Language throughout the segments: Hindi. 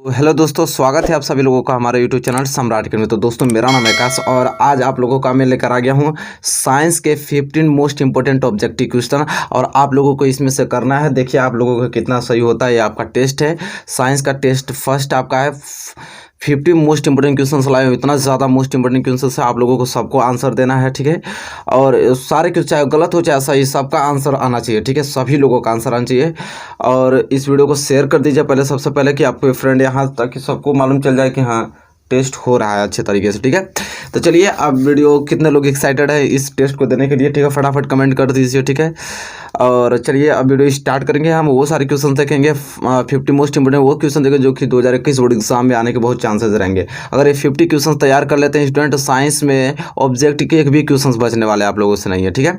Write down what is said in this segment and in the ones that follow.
हेलो दोस्तों, स्वागत है आप सभी लोगों का हमारे यूट्यूब चैनल सम्राट के में। तो दोस्तों, मेरा नाम है आकाश और आज आप लोगों का मैं लेकर आ गया हूँ साइंस के 15 मोस्ट इंपोर्टेंट ऑब्जेक्टिव क्वेश्चन। और आप लोगों को इसमें से करना है। देखिए आप लोगों का कितना सही होता है। ये आपका टेस्ट है, साइंस का टेस्ट फर्स्ट आपका है। 50 मोस्ट इंपोर्टेंट क्वेश्चन लाए हो, इतना ज़्यादा मोस्ट इंपोर्टेंट क्वेश्चन से आप लोगों को सबको आंसर देना है, ठीक है। और सारे क्वेश्चन चाहे गलत हो चाहे सही, सबका आंसर आना चाहिए, ठीक है। सभी लोगों का आंसर आना चाहिए। और इस वीडियो को शेयर कर दीजिए पहले, सबसे पहले कि आपके फ्रेंड यहाँ, ताकि सबको मालूम चल जाए कि हाँ टेस्ट हो रहा है अच्छे तरीके से, ठीक है। तो चलिए, अब वीडियो कितने लोग एक्साइटेड है इस टेस्ट को देने के लिए, ठीक है, फटाफट कमेंट कर दीजिए, ठीक है। और चलिए अब वीडियो स्टार्ट करेंगे। हम वो सारे क्वेश्चन देखेंगे, 50 मोस्ट इंपोर्टेंट वो क्वेश्चन देखेंगे जो कि 2021 बोर्ड एग्जाम में आने के बहुत चांसेस रहेंगे। अगर ये 50 क्वेश्चन तैयार कर लेते हैं स्टूडेंट, साइंस में ऑब्जेक्ट के एक भी क्वेश्चन बचने वाले आप लोगों से नहीं है, ठीक है।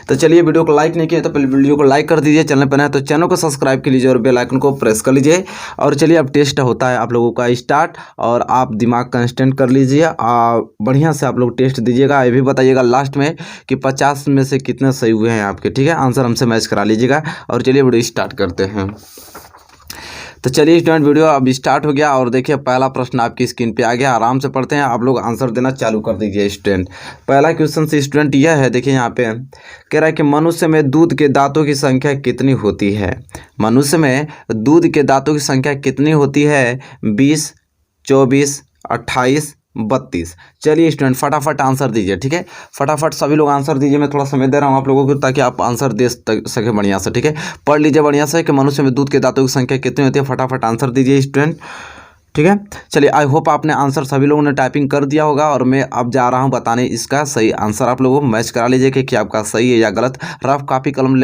तो चलिए, वीडियो को लाइक नहीं किया तो पहले वीडियो को लाइक कर दीजिए, चैनल पर नया तो चैनल को सब्सक्राइब कर लीजिए और बेल आइकन को प्रेस कर लीजिए। और चलिए, अब टेस्ट होता है आप लोगों का स्टार्ट। और आप दिमाग कंस्टेंट कर लीजिए, बढ़िया से आप लोग टेस्ट दीजिएगा। ये भी बताइएगा लास्ट में कि 50 में से कितने सही हुए हैं आपके, ठीक है। आंसर हमसे मैच करा लीजिएगा। और चलिए वीडियो स्टार्ट करते हैं। तो चलिए स्टूडेंट, वीडियो अब स्टार्ट हो गया। और देखिए पहला प्रश्न आपकी स्क्रीन पे आ गया, आराम से पढ़ते हैं। आप लोग आंसर देना चालू कर दीजिए स्टूडेंट। पहला क्वेश्चन से स्टूडेंट यह है, देखिए यहाँ पे कह रहा है कि मनुष्य में दूध के दांतों की संख्या कितनी होती है। मनुष्य में दूध के दांतों की संख्या कितनी होती है? 20, 24, 28, 32। चलिए स्टूडेंट फटाफट आंसर दीजिए, ठीक है। फटाफट सभी लोग आंसर दीजिए। मैं थोड़ा समय दे रहा हूँ आप लोगों को ताकि आप आंसर दे सके बढ़िया से, ठीक है। पढ़ लीजिए बढ़िया से कि मनुष्य में दूध के दांतों की संख्या कितनी होती है। फटाफट आंसर दीजिए स्टूडेंट, ठीक है। चलिए, आई होप आपने आंसर सभी लोगों ने टाइपिंग कर दिया होगा। और मैं अब जा रहा हूं बताने इसका सही आंसर। आप लोगों को मैच करा लीजिए कि आपका सही है या गलत। रफ कॉपी कलम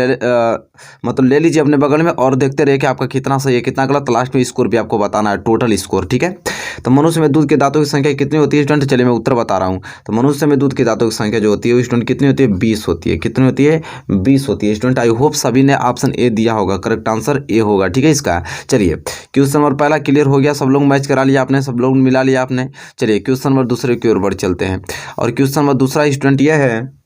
मतलब ले लीजिए अपने बगल में और देखते रहिए कि आपका कितना सही है कितना गलत। लास्ट में स्कोर भी आपको बताना है, टोटल स्कोर, ठीक है। तो मनुष्य में दूध के दांतों की संख्या कितनी होती है स्टूडेंट? चलिए मैं उत्तर बता रहा हूँ। तो मनुष्य में दूध के दांतों की संख्या जो होती है स्टूडेंट कितनी होती है? 20 होती है। कितनी होती है? 20 होती है स्टूडेंट। आई होप सभी ने ऑप्शन ए दिया होगा, करेक्ट आंसर ए होगा, ठीक है इसका। चलिए, क्वेश्चन नंबर पहला क्लियर हो गया, सब लोग मैच करा लिया आपने, सब लोग मिला लिया आपने। चलिए क्वेश्चन नंबर दूसरे की ओर बढ़ चलते हैं। और क्वेश्चन नंबर दूसरा स्टूडेंट यह है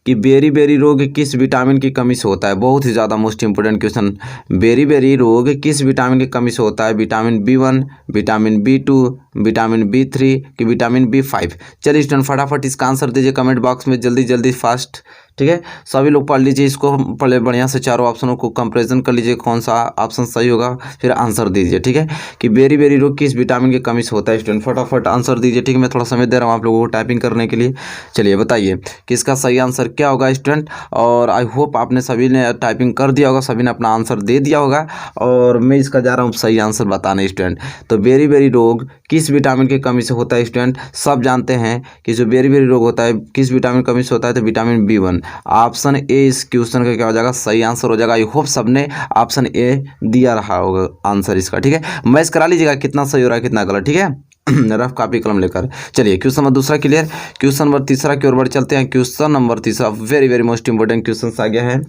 कि बेरी बेरी रोग किस विटामिन की कमी से होता है। बहुत ही ज़्यादा most important question. Beriberi रोग किस विटामिन की कमी से होता है? Vitamin B1, vitamin B2, vitamin B3 कि विटामिन B5। चलिए स्टूडेंट फटाफट इसका आंसर दीजिए कमेंट बॉक्स में, जल्दी जल्दी फास्ट, ठीक है। सभी लोग पढ़ लीजिए इसको, पढ़े बढ़िया से, चारों ऑप्शनों को कंपैरिजन कर लीजिए कौन सा ऑप्शन सही होगा, फिर आंसर दीजिए, ठीक है। कि बेरी बेरी रोग किस विटामिन की कमी से होता है स्टूडेंट, फटाफट आंसर दीजिए, ठीक है। मैं थोड़ा समय दे रहा हूँ आप लोगों को टाइपिंग करने के लिए। चलिए बताइए कि इसका सही आंसर क्या होगा स्टूडेंट। और आई होप आपने सभी ने टाइपिंग कर दिया होगा, सभी ने अपना आंसर दे दिया होगा। और मैं इसका जा रहा हूँ सही आंसर बताने स्टूडेंट। तो बेरी बेरी रोग किस विटामिन की कमी से होता है स्टूडेंट? सब जानते हैं कि जो बेरी बेरी रोग होता है किस विटामिन की कमी से होता है, तो विटामिन B1। ऑप्शन ए इस क्वेश्चन का क्या हो जाएगा? सही आंसर हो जाएगा। आई होप सबने ऑप्शन ए दिया रहा होगा आंसर इसका, ठीक है। मैच करा लीजिएगा कितना सही हो रहा है कितना गलत, ठीक है। रफ कॉपी कलम लेकर। चलिए क्वेश्चन नंबर दूसरा क्लियर। क्वेश्चन नंबर तीसरा की ओर बढ़ चलते हैं। क्वेश्चन नंबर तीसरा very very most important question आ गया है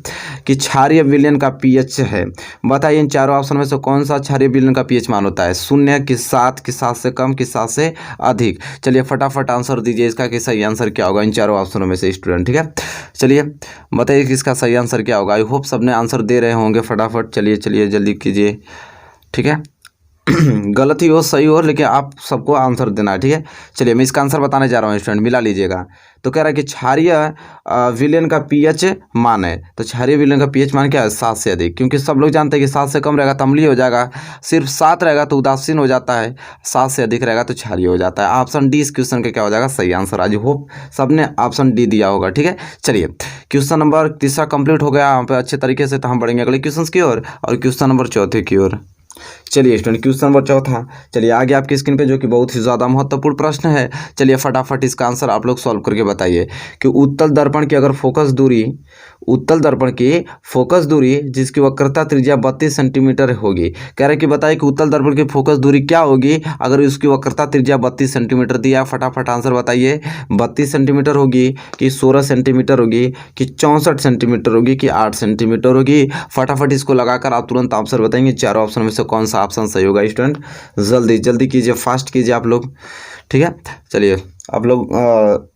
कि क्षारीय विलयन का पीएच है। बताइए इन चारों ऑप्शन में से कौन सा क्षारीय विलयन का पीएच मान होता है? 0, कि 7, कि 7 से कम, कि 7 से अधिक। चलिए फटाफट आंसर दीजिए इसका कि सही आंसर क्या होगा इन चारों ऑप्शनों में से स्टूडेंट, ठीक है। चलिए बताइए कि इसका सही आंसर क्या होगा। आई होप सबने आंसर दे रहे होंगे, फटाफट चलिए चलिए जल्दी कीजिए, ठीक है। गलत ही हो सही हो, लेकिन आप सबको आंसर देना है, ठीक है। चलिए मैं इसका आंसर बताने जा रहा हूँ स्टूडेंट, मिला लीजिएगा। तो कह रहा है कि क्षारीय विलयन का पीएच मान है। तो क्षारीय विलयन का पीएच मान क्या है? 7 से अधिक। क्योंकि सब लोग जानते हैं कि 7 से कम रहेगा तो अम्लीय हो जाएगा, सिर्फ 7 रहेगा तो उदासीन हो जाता है, 7 से अधिक रहेगा तो क्षारीय हो जाता है। ऑप्शन डी इस क्वेश्चन का क्या हो जाएगा? सही आंसर। आज होप सबने ऑप्शन डी दिया होगा, ठीक है। चलिए क्वेश्चन नंबर तीसरा कंप्लीट हो गया यहाँ पे अच्छे तरीके से। तो हम बढ़ेंगे अगले क्वेश्चन की ओर और क्वेश्चन नंबर चौथे की ओर। चलिए स्टूडेंट क्वेश्चन नंबर चौथा, चलिए आगे आपकी स्क्रीन पे, जो कि बहुत ही ज़्यादा महत्वपूर्ण प्रश्न है। चलिए फटाफट इसका आंसर आप लोग सॉल्व करके बताइए कि उत्तल दर्पण की अगर फोकस दूरी, उत्तल दर्पण की फोकस दूरी जिसकी वक्रता त्रिज्या 32 सेंटीमीटर होगी। कह रहे कि बताइए कि उत्तल दर्पण की फोकस दूरी क्या होगी अगर उसकी वक्रता त्रिज्या 32 सेंटीमीटर दिया। फटाफट आंसर बताइए, 32 सेंटीमीटर होगी कि 16 सेंटीमीटर होगी कि 64 सेंटीमीटर होगी कि 8 सेंटीमीटर होगी। फटाफट इसको लगाकर आप तुरंत आंसर बताएंगे चारों ऑप्शन में से कौन सा ऑप्शन सही होगा स्टूडेंट। जल्दी जल्दी कीजिए, फास्ट कीजिए आप लोग, ठीक है। चलिए आप लोग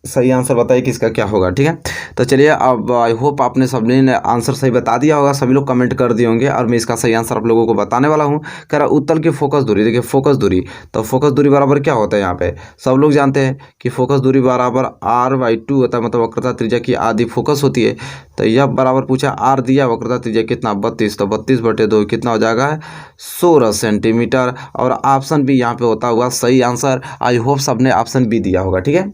सही आंसर बताइए कि इसका क्या होगा। ठीक है, तो चलिए अब आई होप आपने सभी ने आंसर सही बता दिया होगा, सभी लोग कमेंट कर दिए होंगे और मैं इसका सही आंसर आप लोगों को बताने वाला हूँ। कह रहा उत्तल की फोकस दूरी, देखिए फोकस दूरी, तो फोकस दूरी बराबर क्या होता है यहाँ पे सब लोग जानते हैं कि फोकस दूरी बराबर r/2 होता है, मतलब वक्रता त्रिज्या की आधी फोकस होती है। तो यह बराबर पूछा r दिया, वक्रता त्रिज्या कितना 32, तो 32/2 कितना हो जाएगा 16 सेंटीमीटर। और ऑप्शन बी यहाँ पे होता हुआ सही आंसर। आई होप सबने ऑप्शन बी दिया होगा। ठीक है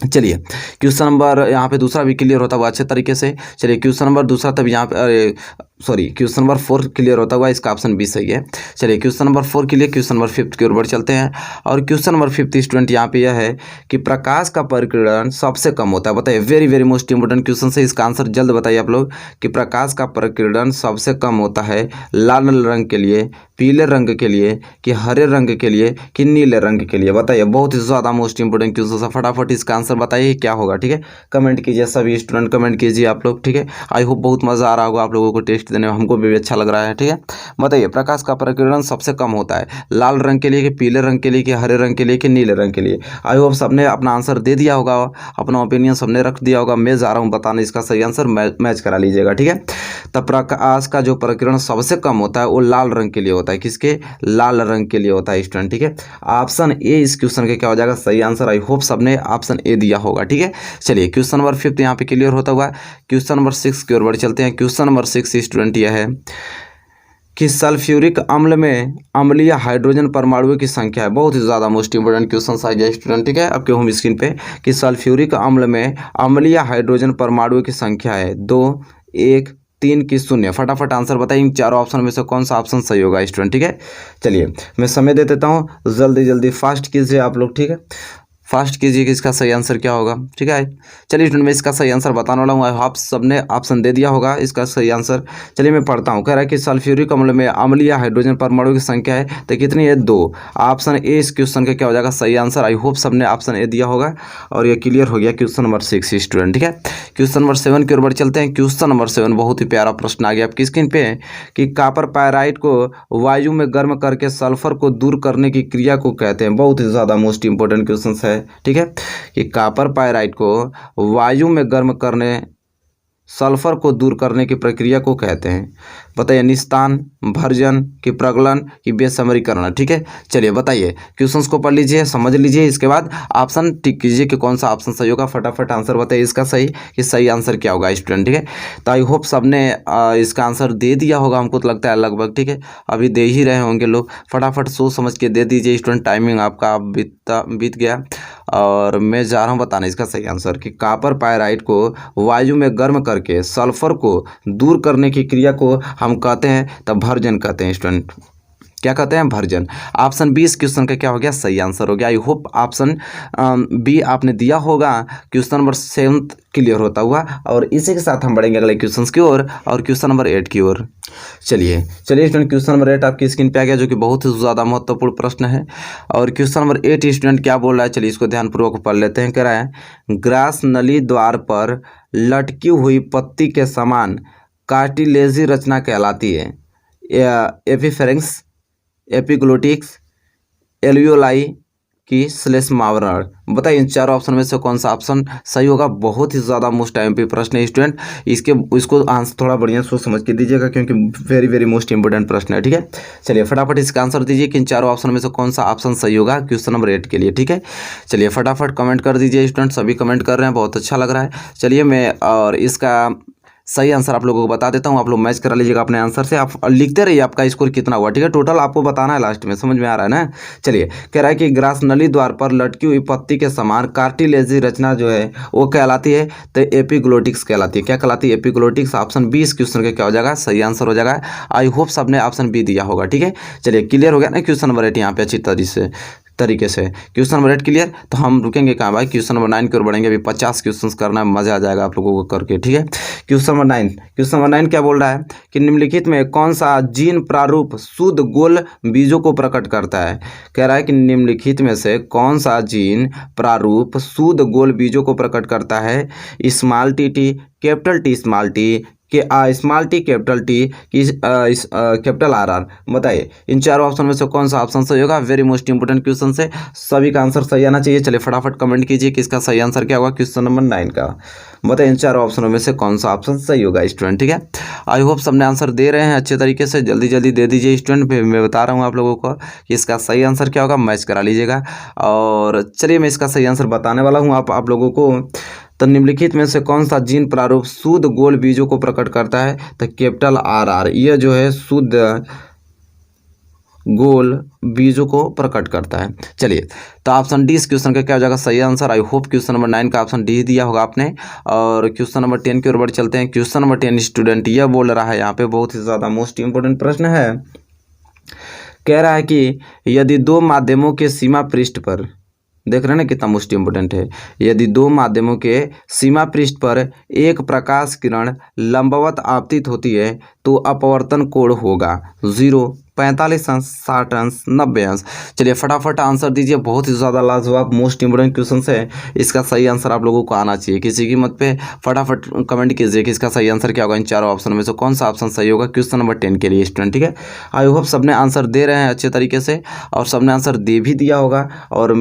चलिए क्वेश्चन नंबर यहाँ पे दूसरा भी क्लियर होता हुआ अच्छे तरीके से। चलिए क्वेश्चन नंबर दूसरा तब यहाँ पे क्वेश्चन नंबर 4 क्लियर होता हुआ, इसका ऑप्शन बी सही है। चलिए क्वेश्चन नंबर 4 के लिए क्वेश्चन नंबर 5 की ओर बढ़ चलते हैं। और क्वेश्चन नंबर 5 स्टूडेंट यहाँ पे यह है कि प्रकाश का परिकिरण सबसे कम होता है। बताइए, very very most important question से, इसका आंसर जल्द बताइए आप लोग कि प्रकाश का परिकिरण सबसे कम होता है लाल रंग के लिए, पीले रंग के लिए, कि हरे रंग के लिए, कि नीले रंग के लिए। बताइए, बहुत ही ज़्यादा मोस्ट इंपोर्टेंट क्वेश्चन है, फटाफट इसका आंसर बताइए क्या होगा। ठीक है, कमेंट कीजिए सभी स्टूडेंट, कमेंट कीजिए आप लोग। ठीक है, आई होप बहुत मज़ा आ रहा होगा आप लोगों को टेस्ट देने में, हमको भी अच्छा लग रहा है। ठीक है, बताइए प्रकाश का परिकिरण सबसे कम होता है लाल रंग के लिए, कि पीले रंग के लिए, कि हरे रंग के लिए, कि नीले रंग के लिए। आई होप सबने अपना आंसर दे दिया होगा, अपना ओपिनियन सबने रख दिया होगा। मैं जा रहा हूँ बताने इसका सही आंसर, मैच करा लीजिएगा। ठीक है, तब प्रकाश का जो परिकिरण सबसे कम होता है वो लाल रंग के लिए होता है। किसके? लाल रंग के लिए होता है स्टूडेंट। ठीक है, ऑप्शन ए इस क्वेश्चन के क्या हो जाएगा सही आंसर। आई होप सबने ऑप्शन ए दिया होगा। ठीक है, चलिए क्वेश्चन नंबर 5 यहाँ पे क्लियर होता हुआ। क्वेश्चन नंबर 6 की ओर बढ़ चलते हैं। क्वेश्चन नंबर 6 स्टूडेंट यह है कि सल्फ्यूरिक अम्ल में अम्लीय हाइड्रोजन परमाणुओं की संख्या है। बहुत ही ज़्यादा मोस्ट इंपोर्टेंट क्वेश्चन आ गया स्टूडेंट। ठीक है, आपके होम स्क्रीन पे कि सल्फ्यूरिक अम्ल में अम्लीय हाइड्रोजन परमाणुओं की संख्या है 2, 1, 3 की 0। फटाफट आंसर बताइए, इन चारों ऑप्शन में से कौन सा ऑप्शन सही होगा स्टूडेंट। ठीक है, चलिए मैं समय दे देता हूँ, जल्दी जल्दी फास्ट कीजिए आप लोग। ठीक है, फास्ट कीजिए कि इसका सही आंसर क्या होगा। ठीक है, चलिए स्टूडेंट मैं इसका सही आंसर बताने वाला हूँ। आप सबने ऑप्शन दे दिया होगा इसका सही आंसर। चलिए मैं पढ़ता हूँ। कह रहा है कि सल्फ्यूरिक अम्ल में अम्लीय हाइड्रोजन परमाणु की संख्या है तो कितनी है 2। ऑप्शन ए इस क्वेश्चन का क्या हो जाएगा सही आंसर। आई होप सबने ऑप्शन ए दिया होगा और ये क्लियर हो गया क्वेश्चन नंबर 6 स्टूडेंट। ठीक है, क्वेश्चन नंबर 7 की ओर बढ़ चलते हैं। क्वेश्चन नंबर 7 बहुत ही प्यारा प्रश्न आ गया आपकी स्क्रीन पे कि कॉपर पायराइट को वायु में गर्म करके सल्फर को दूर करने की क्रिया को कहते हैं। बहुत ही ज़्यादा मोस्ट इंपोर्टेंट क्वेश्चन है। ठीक है, कि कॉपर पायराइट को वायु में गर्म करने सल्फर को दूर करने की प्रक्रिया को कहते हैं। बताइए, निस्तान, भर्जन, कि प्रगलन, कि बेसमरीकरण। ठीक है, चलिए बताइए, क्वेश्चंस को पढ़ लीजिए, समझ लीजिए, इसके बाद ऑप्शन टिक कीजिए कि कौन सा ऑप्शन सही होगा। फटाफट आंसर बताइए इसका सही कि सही आंसर क्या होगा स्टूडेंट। ठीक है, तो आई होप सबने इसका आंसर दे दिया होगा, हमको तो लगता है लगभग। ठीक है, अभी दे ही रहे होंगे लोग, फटाफट सोच समझ के दे दीजिए स्टूडेंट, टाइमिंग आपका बीत गया। और मैं जा रहा हूँ बताने इसका सही आंसर कि कॉपर पायराइट को वायु में गर्म करके सल्फर को दूर करने की क्रिया को हम कहते हैं तब भर्जन कहते हैं स्टूडेंट। क्या कहते हैं? भर्जन। ऑप्शन बी इस क्वेश्चन का क्या हो गया सही आंसर हो गया। आई होप ऑप्शन बी आपने दिया होगा। क्वेश्चन नंबर 7 क्लियर होता हुआ और इसी के साथ हम बढ़ेंगे अगले क्वेश्चंस की ओर और क्वेश्चन नंबर 8 की ओर। चलिए स्टूडेंट, क्वेश्चन नंबर 8 आपकी स्क्रीन पे आ गया जो कि बहुत ही ज़्यादा महत्वपूर्ण प्रश्न है। और क्वेश्चन नंबर 8 स्टूडेंट क्या बोल रहा है, चलिए इसको ध्यानपूर्वक पढ़ लेते हैं। कह रहा है ग्रास नली द्वार पर लटकी हुई पत्ती के समान कार्टिलेजी रचना कहलाती है। एपिफेरेंक्स, एपिग्लोटिक्स, एल्वियोलाई की श्लेष्म आवरण। बताइए इन चारों ऑप्शन में से कौन सा ऑप्शन सही होगा। बहुत ही ज़्यादा मोस्ट IMP प्रश्न है स्टूडेंट, इसको आंसर थोड़ा बढ़िया सोच समझ के दीजिएगा क्योंकि वेरी वेरी मोस्ट इंपोर्टेंट प्रश्न है। ठीक है, चलिए फटाफट इसका आंसर दीजिए कि इन चारों ऑप्शन में से कौन सा ऑप्शन सही होगा क्वेश्चन नंबर 8 के लिए। ठीक है, चलिए फटाफट कमेंट कर दीजिए स्टूडेंट, सभी कमेंट कर रहे हैं, बहुत अच्छा लग रहा है। चलिए मैं और इसका सही आंसर आप लोगों को बता देता हूं, आप लोग मैच करा लीजिएगा अपने आंसर से। आप लिखते रहिए आपका स्कोर कितना हुआ। ठीक है, टोटल आपको बताना है लास्ट में, समझ में आ रहा है ना। चलिए कह रहा है कि ग्रास नली द्वार पर लटकी हुई पत्ती के समान कार्टिलेजी रचना जो है वो कहलाती है तो एपिग्लोटिक्स कहलाती है। क्या कहलाती है? एपिग्लोटिक्स। ऑप्शन बी इस क्वेश्चन का क्या हो जाएगा सही आंसर हो जाएगा। आई होप सबने ऑप्शन बी दिया होगा। ठीक है, चलिए क्लियर हो गया ना क्वेश्चन नंबर 8 यहाँ पे अच्छी तरीके से। क्वेश्चन नंबर 8 क्लियर, तो हम रुकेंगे कहाँ भाई, क्वेश्चन नंबर 9 की ओर बढ़ेंगे। अभी 50 क्वेश्चंस करना है, मजा आ जाएगा आप लोगों को करके। ठीक है, क्वेश्चन नंबर 9 क्या बोल रहा है कि निम्नलिखित में कौन सा जीन प्रारूप शुद्ध गोल बीजों को प्रकट करता है। कह रहा है कि निम्नलिखित में से कौन सा जीन प्रारूप शुद्ध गोल बीजों को प्रकट करता है। Small T, capital T small T, के स्मॉल टी कैपिटल टी की कैपिटल आर आर। बताइए इन चारों ऑप्शन में से कौन सा ऑप्शन सही होगा। वेरी मोस्ट इंपोर्टेंट क्वेश्चन है, सभी का आंसर सही आना चाहिए। चलिए फटाफट कमेंट कीजिए कि इसका सही आंसर क्या होगा क्वेश्चन नंबर 9 का। बताइए इन चारों ऑप्शनों में से कौन सा ऑप्शन सही होगा स्टूडेंट। ठीक है, आई होप सबने आंसर दे रहे हैं अच्छे तरीके से। जल्दी जल्दी दे दीजिए स्टूडेंट, मैं बता रहा हूँ आप लोगों को कि इसका सही आंसर क्या होगा, मैच करा लीजिएगा। और चलिए मैं इसका सही आंसर बताने वाला हूँ आप लोगों को। तो निम्नलिखित में से कौन सा जीन प्रारूप शुद्ध गोल बीजों को प्रकट करता है। तो कैपिटल आर आर यह जो है शुद्ध गोल बीजों को प्रकट करता है। चलिए तो ऑप्शन डी इस क्वेश्चन का क्या हो जाएगा सही answer. I hope question number 9 का ऑप्शन डी दिया होगा आपने। और क्वेश्चन नंबर 10 की ओर बढ़ चलते हैं। क्वेश्चन नंबर 10 स्टूडेंट यह बोल रहा है, यहाँ पे बहुत ही ज़्यादा मोस्ट इंपोर्टेंट प्रश्न है। कह रहा है कि यदि दो माध्यमों के सीमा पृष्ठ पर, देख रहे हैं ना कितना मोस्ट इंपोर्टेंट है, यदि दो माध्यमों के सीमा पृष्ठ पर एक प्रकाश किरण लंबवत आपतित होती है तो अपवर्तन कोण होगा 0, 45 अंश, 60 अंश, 90 अंश। चलिए फटाफट आंसर दीजिए, बहुत ही ज़्यादा लाजवाब मोस्ट इंपोर्टेंट क्वेश्चन है। इसका सही आंसर आप लोगों को आना चाहिए, किसी की मत पे फटाफट कमेंट कीजिए कि इसका सही आंसर क्या होगा। इन चारों ऑप्शन में से कौन सा ऑप्शन सही होगा क्वेश्चन नंबर 10 के लिए स्टूडेंट। ठीक है, आई होप सबने आंसर दे रहे हैं अच्छे तरीके से और सबने आंसर दे भी दिया होगा। और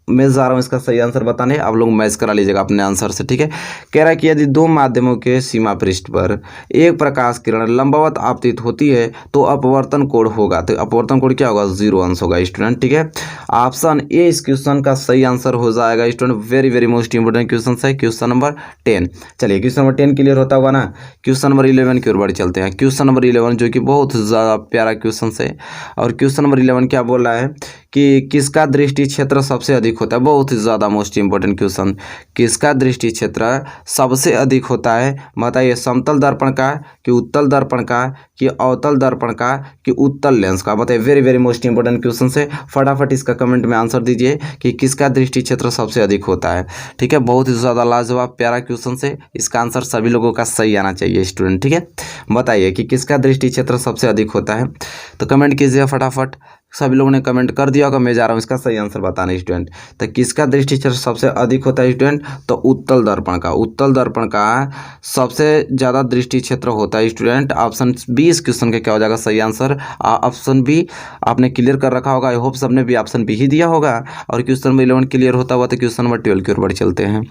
मैं जा रहा हूँ इसका सही आंसर बताने, आप लोग मैच करा लीजिएगा अपने आंसर से। ठीक है, कह रहा है कि यदि दो माध्यमों के सीमा पृष्ठ पर एक प्रकाश किरण लंबवत आपतित होती है तो अपवर्तन कोण होगा। तो अपवर्तन कोण क्या होगा 0 अंश होगा स्टूडेंट। ठीक है, ऑप्शन ए इस क्वेश्चन का सही आंसर हो जाएगा student. Very very most important question है क्वेश्चन नंबर 10। चलिए क्वेश्चन नंबर 10 क्लियर होता होगा ना। क्वेश्चन नंबर 11 की ओर बढ़ चलते हैं। क्वेश्चन नंबर 11 जो कि बहुत ज़्यादा प्यारा क्वेश्चन है। और क्वेश्चन नंबर 11 क्या बोल रहा है कि किसका दृष्टि क्षेत्र सबसे अधिक होता है। बहुत ही ज़्यादा मोस्ट इंपोर्टेंट क्वेश्चन, किसका दृष्टि क्षेत्र सबसे अधिक होता है। बताइए समतल दर्पण का कि उत्तल दर्पण का कि अवतल दर्पण का कि उत्तल लेंस का। बताइए very very most important question है। फटाफट इसका कमेंट में आंसर दीजिए कि किसका दृष्टि क्षेत्र सबसे अधिक होता है। ठीक है, बहुत ही ज़्यादा लाजवाब प्यारा क्वेश्चन है। इसका आंसर सभी लोगों का सही आना चाहिए स्टूडेंट। ठीक है, बताइए कि किसका दृष्टि क्षेत्र सबसे अधिक होता है। तो कमेंट कीजिए फटाफट, सभी लोगों ने कमेंट कर दिया होगा। मैं जा रहा हूँ इसका सही आंसर बताने स्टूडेंट। तो किसका दृष्टि क्षेत्र सबसे अधिक होता है स्टूडेंट। तो उत्तल दर्पण का, उत्तल दर्पण का सबसे ज़्यादा दृष्टि क्षेत्र होता है स्टूडेंट। ऑप्शन बी इस क्वेश्चन का क्या हो जाएगा सही आंसर। ऑप्शन बी आपने क्लियर कर रखा होगा। आई होप सबने भी ऑप्शन बी ही दिया होगा। और क्वेश्चन नंबर 11 क्लियर होता हुआ तो क्वेश्चन नंबर 12 की ओर बढ़ चलते हैं।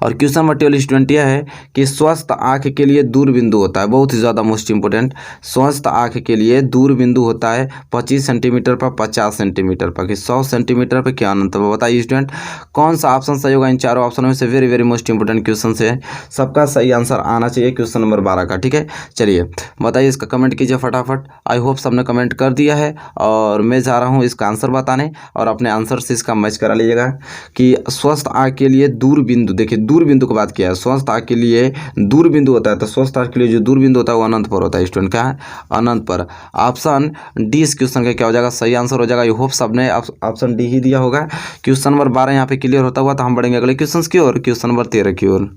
और क्वेश्चन नंबर 12 स्टूडेंट यह है कि स्वस्थ आँख के लिए दूर बिंदु होता है। बहुत ही ज़्यादा मोस्ट इंपोर्टेंट, स्वस्थ आँख के लिए दूर बिंदु होता है 25 सेंटीमीटर पर, 50 सेंटीमीटर पर कि 100 सेंटीमीटर पर क्या अनंत पर। बताइए स्टूडेंट कौन सा ऑप्शन सही होगा इन चारों ऑप्शनों में से। Very very most important question है, सबका सही आंसर आना चाहिए क्वेश्चन नंबर 12 का। ठीक है, चलिए बताइए इसका कमेंट कीजिए फटाफट। आई होप सबने कमेंट कर दिया है और मैं जा रहा हूँ इसका आंसर बताने और अपने आंसर से इसका मैच करा लीजिएगा कि स्वस्थ आँख के लिए दूर बिंदु, देखिए दूर बिंदु की बात किया है, स्वस्थ आँख के लिए दूर बिंदु होता है। तो स्वस्थ आँख के लिए जो दूर बिंदु होता है वो अनंत पर होता है स्टूडेंट। क्या है अनंत पर। ऑप्शन डी इस क्वेश्चन का क्या हो जाएगा सही आंसर हो जाएगा। आई होप सबने ऑप्शन डी ही दिया होगा। क्वेश्चन नंबर 12 यहाँ पे क्लियर होता हुआ तो हम बढ़ेंगे अगले क्वेश्चन की ओर, क्वेश्चन नंबर 13 की ओर।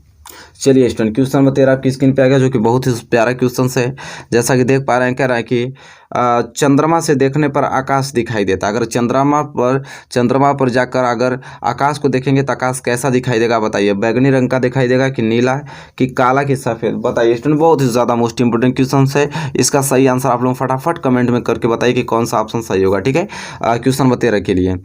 चलिए स्टूडेंट क्वेश्चन नंबर 13 आपकी स्क्रीन पे आ गया जो कि बहुत ही प्यारा क्वेश्चन है। जैसा कि देख पा रहे हैं, कह रहा है कि चंद्रमा से देखने पर आकाश दिखाई देता है। अगर चंद्रमा पर जाकर अगर आकाश को देखेंगे तो आकाश कैसा दिखाई देगा। बताइए बैगनी रंग का दिखाई देगा कि नीला कि काला कि सफ़ेद। बताइए स्टूडेंट बहुत ही ज़्यादा मोस्ट इंपोर्टेंट क्वेश्चन है। इसका सही आंसर आप लोग फटाफट कमेंट में करके बताइए कि कौन सा ऑप्शन सही होगा। ठीक है, क्वेश्चन नंबर 13 के लिए।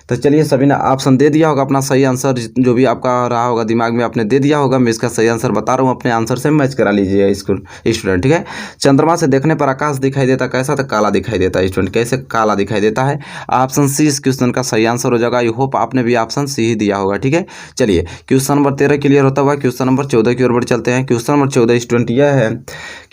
तो चलिए सभी ने ऑप्शन दे दिया होगा, अपना सही आंसर जो भी आपका रहा होगा दिमाग में आपने दे दिया होगा। मैं इसका सही आंसर बता रहा हूँ, अपने आंसर से मैच करा लीजिए स्टूडेंट। ठीक है, चंद्रमा से देखने पर आकाश दिखाई देता कैसा, तो काला दिखाई देता है स्टूडेंट। कैसे काला दिखाई देता है। ऑप्शन सी इस क्वेश्चन का सही आंसर हो जाएगा। आई होप आपने भी ऑप्शन सी ही दिया होगा। ठीक है, चलिए क्वेश्चन नंबर 13 क्लियर होता हुआ क्वेश्चन नंबर 14 की ओर बढ़ चलते हैं। क्वेश्चन नंबर 14 स्टूडेंट यह है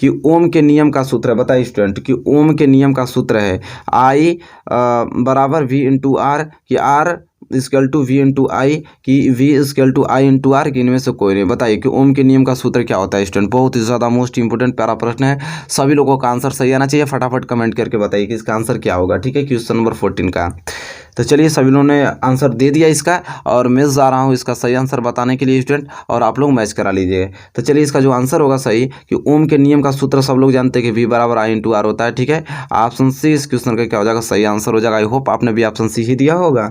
कि ओम के नियम का सूत्र है। बताइए स्टूडेंट कि ओम के नियम का सूत्र है आई बराबर वी इंटू आर कि R equal to V into I कि V equal to I into R कि इनमें से कोई नहीं। बताइए कि ओम के नियम का सूत्र क्या होता है स्टूडेंट। बहुत ही ज़्यादा मोस्ट इंपोर्टेंट प्यारा प्रश्न है, सभी लोगों का आंसर सही आना चाहिए। फटाफट कमेंट करके बताइए कि इसका आंसर क्या होगा। ठीक है, क्वेश्चन नंबर 14 का। तो चलिए सभी लोगों ने आंसर दे दिया इसका, और मैं जा रहा हूँ इसका सही आंसर बताने के लिए स्टूडेंट, और आप लोग मैच करा लीजिए। तो चलिए इसका जो आंसर होगा सही कि ओम के नियम का सूत्र सब लोग जानते हैं कि V बराबर I इंटू आर होता है। ठीक है, ऑप्शन सी इस क्वेश्चन का क्या हो जाएगा, सही आंसर हो जाएगा। आई होप आपने भी ऑप्शन सी ही दिया होगा।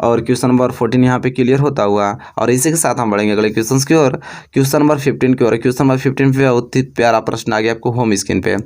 और क्वेश्चन नंबर 14 यहाँ पे क्लियर होता हुआ, और इसी के साथ हम बढ़ेंगे अगले क्वेश्चन की ओर। क्वेश्चन नंबर 15 की ओर। क्वेश्चन नंबर 15 पे बहुत ही प्यारा प्रश्न आ गया आपको होम स्क्रीन पे।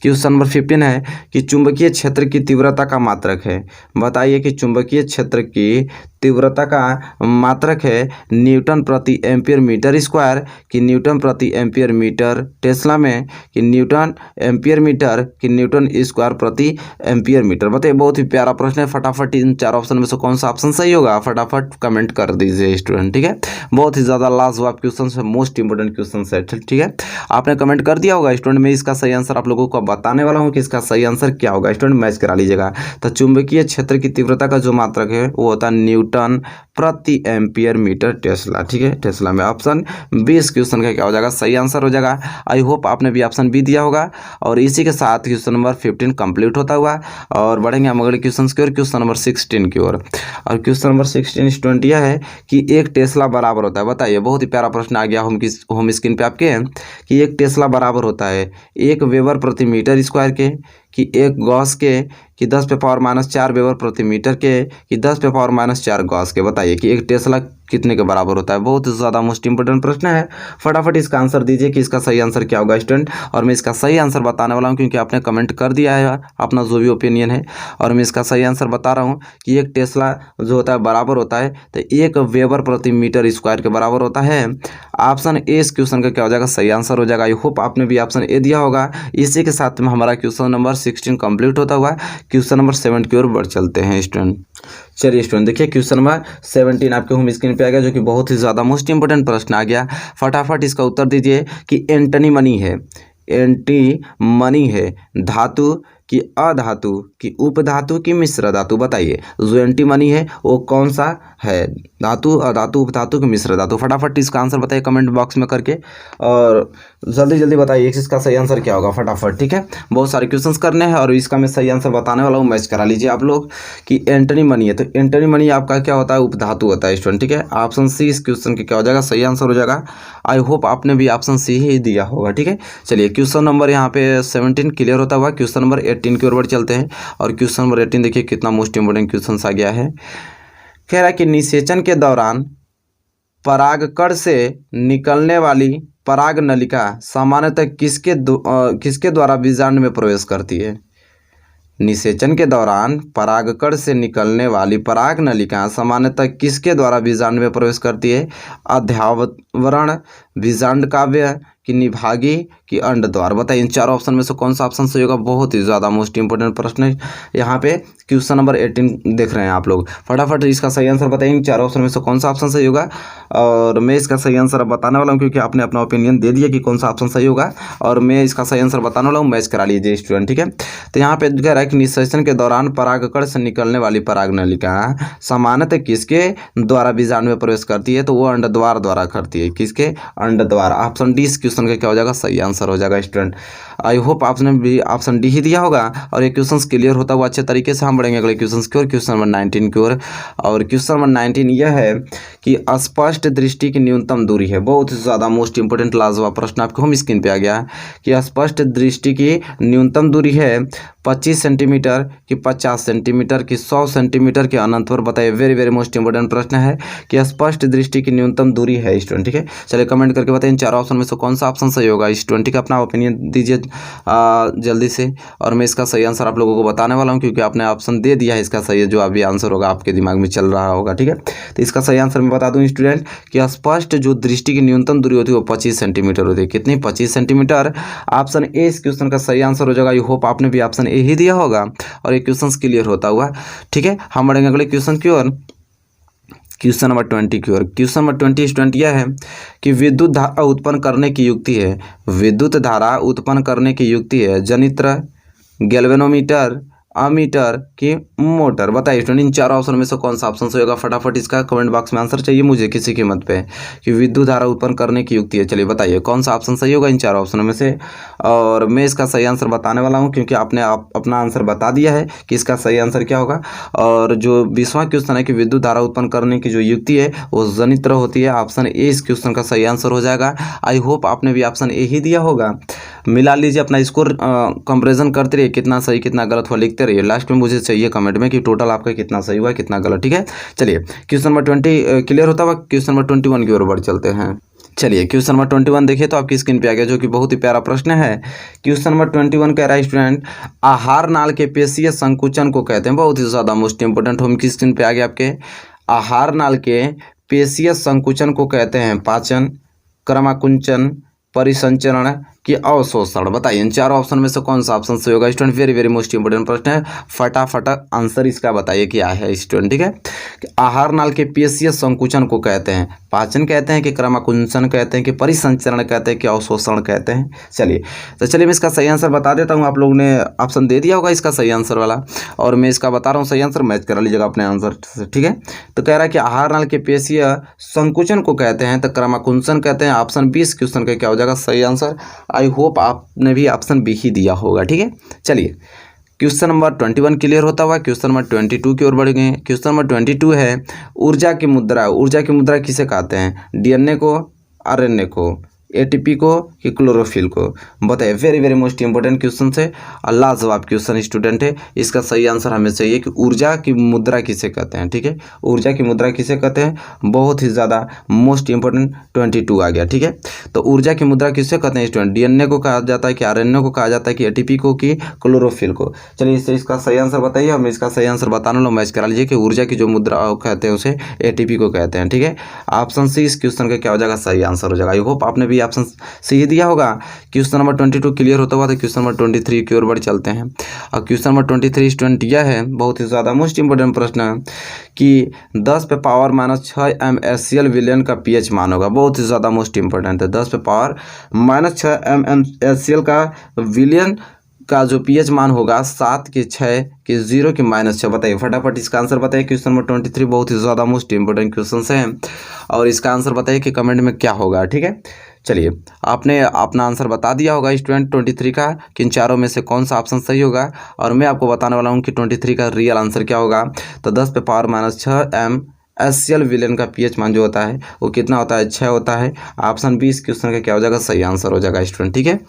क्वेश्चन नंबर 15 है कि चुंबकीय क्षेत्र की तीव्रता का मात्रक है। बताइए कि चुंबकीय क्षेत्र की तीव्रता का मात्रक है न्यूटन प्रति एम्पियर मीटर स्क्वायर कि न्यूटन प्रति एम्पियर मीटर टेस्ला में, कि न्यूटन एम्पियर मीटर कि न्यूटन स्क्वायर प्रति एम्पियर मीटर। बताइए, बहुत ही प्यारा प्रश्न है। फटाफट इन चार ऑप्शन में से कौन सा ऑप्शन सही होगा, फटाफट कमेंट कर दीजिए स्टूडेंट। ठीक है, बहुत ही ज़्यादा लाजवाब क्वेश्चन है, मोस्ट इंपोर्टेंट क्वेश्चन है। ठीक है, आपने कमेंट कर दिया होगा स्टूडेंट। मैं इसका सही आंसर आप लोगों को बताने वाला हूँ कि इसका सही आंसर क्या होगा स्टूडेंट, मैच करा लीजिएगा। तो चुंबकीय क्षेत्र की तीव्रता का जो मात्रक है वो होता है न्यूटन प्रति एम्पियर मीटर टेस्ला। ठीक है, टेस्ला में ऑप्शन बी इस क्वेश्चन का क्या हो जाएगा, सही आंसर हो जाएगा। आई होप आपने भी ऑप्शन बी दिया होगा। और इसी के साथ क्वेश्चन नंबर 15 कंप्लीट होता हुआ, और बढ़ेंगे हम अगले क्वेश्चन की ओर, क्वेश्चन नंबर 16 की ओर। और क्वेश्चन नंबर 16 स्टूडेंट यह है कि एक टेस्ला बराबर होता है। बताइए, बहुत ही प्यारा प्रश्न आ गया होम स्क्रीन पे आपके, कि एक टेस्ला बराबर होता है 1 वेबर प्रति मीटर स्क्वायर के, कि एक गॉस के, कि 10⁻⁻4 वेबर प्रति मीटर के, कि 10⁻⁻4 गॉस के। बताइए कि एक टेस्ला कितने के बराबर होता है। बहुत ज़्यादा मोस्ट इंपोर्टेंट प्रश्न है। फटाफट इसका आंसर दीजिए कि इसका सही आंसर क्या होगा स्टूडेंट। और मैं इसका सही आंसर बताने वाला हूं क्योंकि आपने कमेंट कर दिया है अपना जो भी ओपिनियन है, और मैं इसका सही आंसर बता रहा हूं कि एक टेस्ला जो होता है बराबर होता है तो 1 वेबर प्रति मीटर स्क्वायर के बराबर होता है। ऑप्शन ए इस क्वेश्चन का क्या हो जाएगा, सही आंसर हो जाएगा। आई होप आपने भी ऑप्शन ए दिया होगा। इसी के साथ में हमारा क्वेश्चन नंबर 16 कंप्लीट होता हुआ क्वेश्चन नंबर 7 की ओर बढ़ चलते हैं स्टूडेंट। चलिए स्टूडेंट, देखिए क्वेश्चन नंबर 17 आपके होम स्क्रीन पे आ गया, जो कि बहुत ही ज़्यादा मोस्ट इंपोर्टेंट प्रश्न आ गया। फटाफट इसका उत्तर दीजिए कि एंटनी मनी है, एंटी मनी है धातु कि अधातु कि उपधातु कि मिश्र धातु। बताइए, जो एंटीमनी है वो कौन सा है, धातु अधातु उपधातु कि मिश्र धातु। फटाफट इसका आंसर बताइए कमेंट बॉक्स में करके, और जल्दी जल्दी बताइए इसका सही आंसर क्या होगा फटाफट। ठीक है, बहुत सारे क्वेश्चंस करने हैं और इसका मैं सही आंसर बताने वाला हूँ, मैच करा लीजिए आप लोग कि एंटनी मनी है। तो एंटनी मनी आपका क्या होता है, उपधातु होता है स्टूडेंट। ठीक है, ऑप्शन सी इस क्वेश्चन के क्या हो जाएगा, सही आंसर हो जाएगा। आई होप आपने भी ऑप्शन सी ही दिया होगा। ठीक है, चलिए क्वेश्चन नंबर यहाँ पे 17 क्लियर होता हुआ क्वेश्चन नंबर 18 की ओर बढ़ चलते हैं। और क्वेश्चन नंबर 18 देखिए कितना मोस्ट इंपोर्टेंट क्वेश्चन आ गया है। कह रहा है कि निषेचन के दौरान परागकण से निकलने वाली पराग नलिका सामान्यतः किसके द्वारा बीजांड में प्रवेश करती है। निषेचन के दौरान परागकण से निकलने वाली पराग नलिका सामान्यतः किसके द्वारा बीजांड में प्रवेश करती है। अध्यावरण, बीजांड काव्य कि निभागी कि अंड द्वार। बताइए इन चार ऑप्शन में से कौन सा ऑप्शन सही होगा। बहुत ही ज़्यादा मोस्ट इंपोर्टेंट प्रश्न है। यहाँ पे क्वेश्चन नंबर 18 देख रहे हैं आप लोग। फटाफट इसका सही आंसर बताइए इन चार ऑप्शन में से कौन सा ऑप्शन सही होगा। और मैं इसका सही आंसर अब बताने वाला हूँ क्योंकि आपने अपना ओपिनियन दे दिया कि कौन सा ऑप्शन सही होगा, और मैं इसका सही आंसर बताने वाला हूँ, मैच करा लीजिए स्टूडेंट। ठीक है, तो यहाँ पे कह रहा है कि निषेचन के दौरान परागकण से निकलने वाली पराग नलिका सामान्यतः किसके द्वारा बीजांड में प्रवेश करती है, तो वो अंड द्वार द्वारा करती है। किसके, अंड द्वार। ऑप्शन डी इस क्वेश्चन का क्या हो जाएगा, सही आंसर हो जाएगा स्टूडेंट। आई होप आपने भी ऑप्शन डी ही दिया होगा। और ये क्वेश्चन क्लियर होता हुआ अच्छे तरीके से हम बढ़ेंगे अगले क्वेश्चन की ओर, क्वेश्चन नंबर 19 की ओर। और क्वेश्चन नंबर 19 यह है कि स्पष्ट दृष्टि की न्यूनतम दूरी है। बहुत ही ज़्यादा मोस्ट इंपोर्टेंट लाजवाब प्रश्न आपको होम स्क्रीन पे आ गया कि स्पष्ट दृष्टि की न्यूनतम दूरी है 25 सेंटीमीटर कि 50 सेंटीमीटर कि 100 सेंटीमीटर के अनंत पर। बताइए, वेरी वेरी मोस्ट इंपोर्टेंट प्रश्न है कि स्पष्ट दृष्टि की न्यूनतम दूरी है स्टूडेंट। ठीक है, चलिए कमेंट करके बताइए इन चार ऑप्शन में से कौन सा ऑप्शन सही होगा स्टूडेंट। ठीक है, अपना ओपिनियन दीजिए जल्दी से, और मैं इसका सही आंसर आप लोगों को बताने वाला हूं क्योंकि आपने ऑप्शन दे दिया है। इसका सही जो अभी आंसर होगा आपके दिमाग में चल रहा होगा। ठीक है, तो इसका सही आंसर मैं बता दूं स्टूडेंट कि स्पष्ट जो दृष्टि की न्यूनतम दूरी होती है वो 25 सेंटीमीटर होती है। कितनी, 25 सेंटीमीटर। ऑप्शन ए इस क्वेश्चन का सही आंसर हो जाएगा। आई होप आपने भी ऑप्शन ए ही दिया होगा और ये क्वेश्चन क्लियर होता हुआ। ठीक है, हम बढ़ेंगे अगले क्वेश्चन की ओर, क्वेश्चन नंबर 20 की ओर। क्वेश्चन नंबर 20 स्टूडेंट यह है कि विद्युत धारा उत्पन्न करने की युक्ति है। विद्युत धारा उत्पन्न करने की युक्ति है जनित्र, गैल्वेनोमीटर, अमीटर की मोटर। बताइए स्टूडेंट इन चारों ऑप्शन में से कौन सा ऑप्शन सही होगा। फटाफट इसका कमेंट बॉक्स में आंसर चाहिए मुझे किसी कीमत पे कि विद्युत धारा उत्पन्न करने की युक्ति है। चलिए बताइए कौन सा ऑप्शन सही होगा इन चारों ऑप्शनों में से। और मैं इसका सही आंसर बताने वाला हूँ क्योंकि आपने अपना आंसर बता दिया है कि इसका सही आंसर क्या होगा। और जो 20वां क्वेश्चन है कि विद्युत धारा उत्पन्न करने की जो युक्ति है वो जनित्र होती है। ऑप्शन ए इस क्वेश्चन का सही आंसर हो जाएगा। आई होप आपने भी ऑप्शन ए ही दिया होगा। मिला लीजिए अपना स्कोर, कंपैरिजन करते रहिए कितना सही कितना गलत हुआ लिखते रहिए। लास्ट में मुझे चाहिए कमेंट में कि टोटल आपका कितना सही हुआ कितना गलत। ठीक है चलिए क्वेश्चन नंबर 20 क्लियर होता हुआ क्वेश्चन नंबर 21 की ओर बढ़ चलते हैं। चलिए क्वेश्चन नंबर 21 देखिए तो आपकी स्क्रीन पे आ गया जो कि बहुत ही प्यारा प्रश्न है। क्वेश्चन नंबर 21 कह रहा है स्टूडेंट आहार नाल के पेशीय संकुचन को कहते हैं। बहुत ही ज़्यादा मोस्ट इंपोर्टेंट होम की स्क्रीन पे आ गया आपके। आहार नाल के पेशीय संकुचन को कहते हैं पाचन, क्रमाकुंचन, परिसंचरण कि अवशोषण। बताइए इन चारों ऑप्शन में से कौन सा ऑप्शन सही होगा student. Very very most important प्रश्न है। फटाफट आंसर इसका बताइए क्या है स्टूडेंट। ठीक है आहार नाल के पेशीय संकुचन को कहते हैं पाचन कहते हैं कि क्रमाकुंचन कहते हैं कि परिसंचरण कहते हैं कि अवशोषण कहते हैं। चलिए मैं इसका सही आंसर बता देता हूँ। आप लोगों ने ऑप्शन दे दिया होगा इसका सही आंसर वाला और मैं इसका बता रहा हूँ सही आंसर, मैच करा लीजिएगा अपने आंसर से। ठीक है तो कह रहा है कि आहार नाल के पेशीय संकुचन को कहते हैं तो क्रमाकुंचन कहते हैं। ऑप्शन 20 क्वेश्चन का क्या हो जाएगा सही आंसर। आई होप आपने भी ऑप्शन बी ही दिया होगा। ठीक है चलिए क्वेश्चन नंबर 21 क्लियर होता हुआ क्वेश्चन नंबर 22 की ओर बढ़ गए। क्वेश्चन नंबर 22 है ऊर्जा की मुद्रा। ऊर्जा की मुद्रा किसे कहते हैं, डीएनए को, आरएनए को, एटीपी को कि क्लोरोफिल को। बताइए very very most important question है और लाजवाब क्वेश्चन स्टूडेंट है। इसका सही आंसर हमें चाहिए कि ऊर्जा की मुद्रा किसे कहते हैं। ठीक है ऊर्जा की मुद्रा किसे कहते हैं, बहुत ही ज़्यादा मोस्ट इंपोर्टेंट 22 आ गया। ठीक है तो ऊर्जा की मुद्रा किसे कहते हैं स्टूडेंट, डीएनए को कहा जाता है कि आरएनए को कहा जाता है कि एटीपी को कि क्लोरोफिल को। चलिए इससे इसका सही आंसर बताइए। हम इसका सही आंसर बताने लो मैच करा लीजिए कि ऊर्जा की जो मुद्रा कहते हैं उसे एटीपी को कहते हैं। ठीक है ऑप्शन सी इस क्वेश्चन का क्या हो जाएगा सही आंसर हो जाएगा। आई होप आपने भी ऑप्शन सी दिया होगा। क्वेश्चन नंबर 22 क्लियर होता हुआ तो क्वेश्चन नंबर 23 की ओर बढ़ चलते हैं। और क्वेश्चन नंबर 23 स्टूडेंट यह है बहुत ही ज़्यादा मोस्ट इंपोर्टेंट प्रश्न है कि 10 पे पावर -6 MSCl विलियन का pH मान होगा। बहुत ही ज़्यादा मोस्ट इंपोर्टेंट है। 10 पे पावर -6 MSCl का विलियन का जो pH मान होगा 7 की 6 की 0 की -6। बताइए फटाफट इसका आंसर बताइए। क्वेश्चन नंबर 23 बहुत ही ज़्यादा मोस्ट इंपोर्टेंट क्वेश्चन है और इसका आंसर बताइए कि कमेंट में क्या होगा। ठीक है चलिए आपने अपना आंसर बता दिया होगा स्टूडेंट 23 का कि इन चारों में से कौन सा ऑप्शन सही होगा और मैं आपको बताने वाला हूँ कि 23 का रियल आंसर क्या होगा। तो 10 पे पावर -6 MSCl विलियन का pH मान जो होता है वो कितना होता है 6 होता है। ऑप्शन 20 क्वेश्चन का क्या हो जाएगा सही आंसर हो जाएगा स्टूडेंट। ठीक है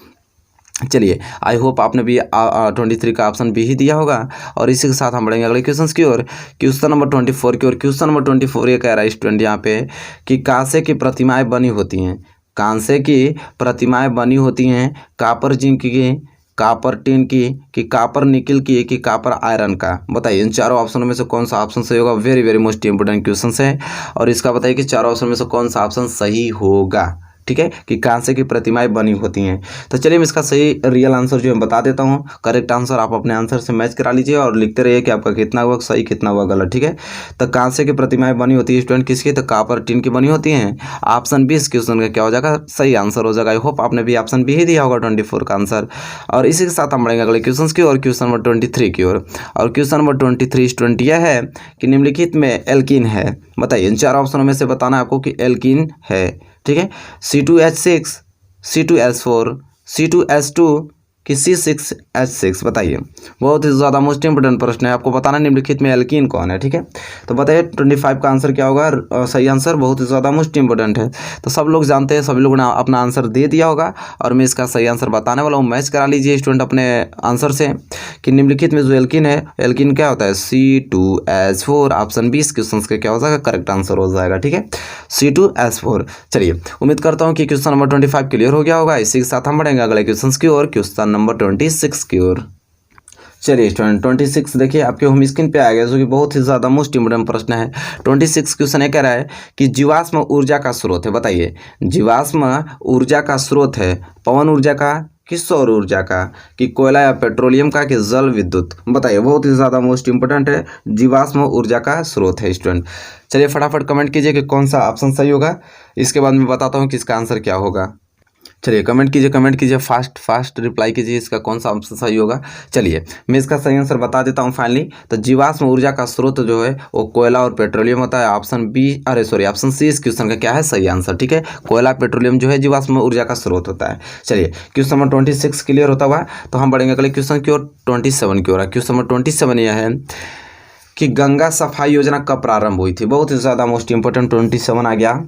चलिए आई होप आपने भी 23 का ऑप्शन बी ही दिया होगा। और इसी के साथ हम बढ़ेंगे अगले क्वेश्चन की ओर। क्वेश्चन नंबर 24 की ओर। क्वेश्चन नंबर 24 ये कह रहा है स्टूडेंट यहाँ पे कि कांसे की प्रतिमाएं बनी होती हैं। कांसे की प्रतिमाएं बनी होती हैं कॉपर जिंक की, कॉपर टिन की कि कॉपर निकल की कि कॉपर आयरन का। बताइए इन चारों ऑप्शनों में से कौन सा ऑप्शन सही होगा। Very very most important question है और इसका बताइए कि चारों ऑप्शन में से कौन सा ऑप्शन सही होगा। ठीक है कि कांसे की प्रतिमाएं बनी होती हैं। तो चलिए मैं इसका सही रियल आंसर जो है बता देता हूँ। करेक्ट आंसर आप अपने आंसर से मैच करा लीजिए और लिखते रहिए कि आपका कितना हुआ सही कितना हुआ गलत। ठीक है तो कांसे की प्रतिमाएं बनी होती है स्टूडेंट किसकी, तो कॉपर टिन की बनी होती हैं। ऑप्शन 20 क्वेश्चन का क्या हो जाएगा सही आंसर हो जाएगा। आई होप आपने भी ऑप्शन बी ही दिया होगा 24 का आंसर। और इसी के साथ हम बढ़ेंगे अगले क्वेश्चन की और क्वेश्चन नंबर 23 की ओर। और क्वेश्चन नंबर 23 स्टूडेंट यह है कि निम्नलिखित में एल्कीन है। बताइए इन चार ऑप्शनों में से बताना है आपको कि एल्कीन है। ठीक है C2H6, C2H4, C2H2 कि C6H6। बताइए बहुत ही ज़्यादा मोस्ट इंपोर्टेंट प्रश्न है। आपको बताना निम्नलिखित में एल्कीन कौन है। ठीक है तो बताइए 25 का आंसर क्या होगा सही आंसर। बहुत ही ज़्यादा मोस्ट इंपोर्टेंट है तो सब लोग जानते हैं, सभी लोगों ने अपना आंसर दे दिया होगा और मैं इसका सही आंसर बताने वाला हूँ। मैच करा लीजिए स्टूडेंट अपने आंसर से कि निम्नलिखित में जो एल्कीन है एल्कीन क्या होता है C2H4। ऑप्शन 20 क्वेश्चन का क्या हो जाएगा करेक्ट आंसर हो जाएगा। ठीक है C2H4। चलिए उम्मीद करता हूँ कि क्वेश्चन नंबर 25 क्लियर हो गया होगा। इसी के साथ हम बढ़ेंगे अगले क्वेश्चन की ओर, क्वेश्चन नंबर 26 की ओर। चलिए स्टूडेंट 26 देखिए आपके होम स्क्रीन पे आ गया जो कि बहुत ही ज़्यादा मोस्ट इंपोर्टेंट प्रश्न है। 26 क्वेश्चन ये कह रहा है कि जीवाश्म ऊर्जा का स्रोत है। बताइए जीवाश्म ऊर्जा का स्रोत है पवन ऊर्जा का कि सौर ऊर्जा का कि कोयला या पेट्रोलियम का कि जल विद्युत। बताइए बहुत ही ज़्यादा मोस्ट इंपोर्टेंट है, जीवाश्म ऊर्जा का स्रोत है स्टूडेंट। चलिए फटाफट कमेंट कीजिए कि कौन सा ऑप्शन सही होगा। इसके बाद मैं बताता हूँ कि इसका आंसर क्या होगा। चलिए कमेंट कीजिए फास्ट फास्ट रिप्लाई कीजिए, इसका कौन सा ऑप्शन सही होगा। चलिए मैं इसका सही आंसर बता देता हूँ फाइनली। तो जीवाश्म ऊर्जा का स्रोत जो है वो कोयला और पेट्रोलियम होता है। ऑप्शन सी इस क्वेश्चन का क्या है सही आंसर, ठीक है। कोयला पेट्रोलियम जो है जीवाश्म ऊर्जा का स्रोत होता है। चलिए क्वेश्चन नंबर 26 क्लियर होता हुआ तो हम बढ़ेंगे अगले क्वेश्चन की ओर। 27 की ओर। क्वेश्चन नंबर 27 यह है कि गंगा सफाई योजना कब प्रारंभ हुई थी। बहुत ही ज़्यादा मोस्ट इंपोर्टेंट 27 आ गया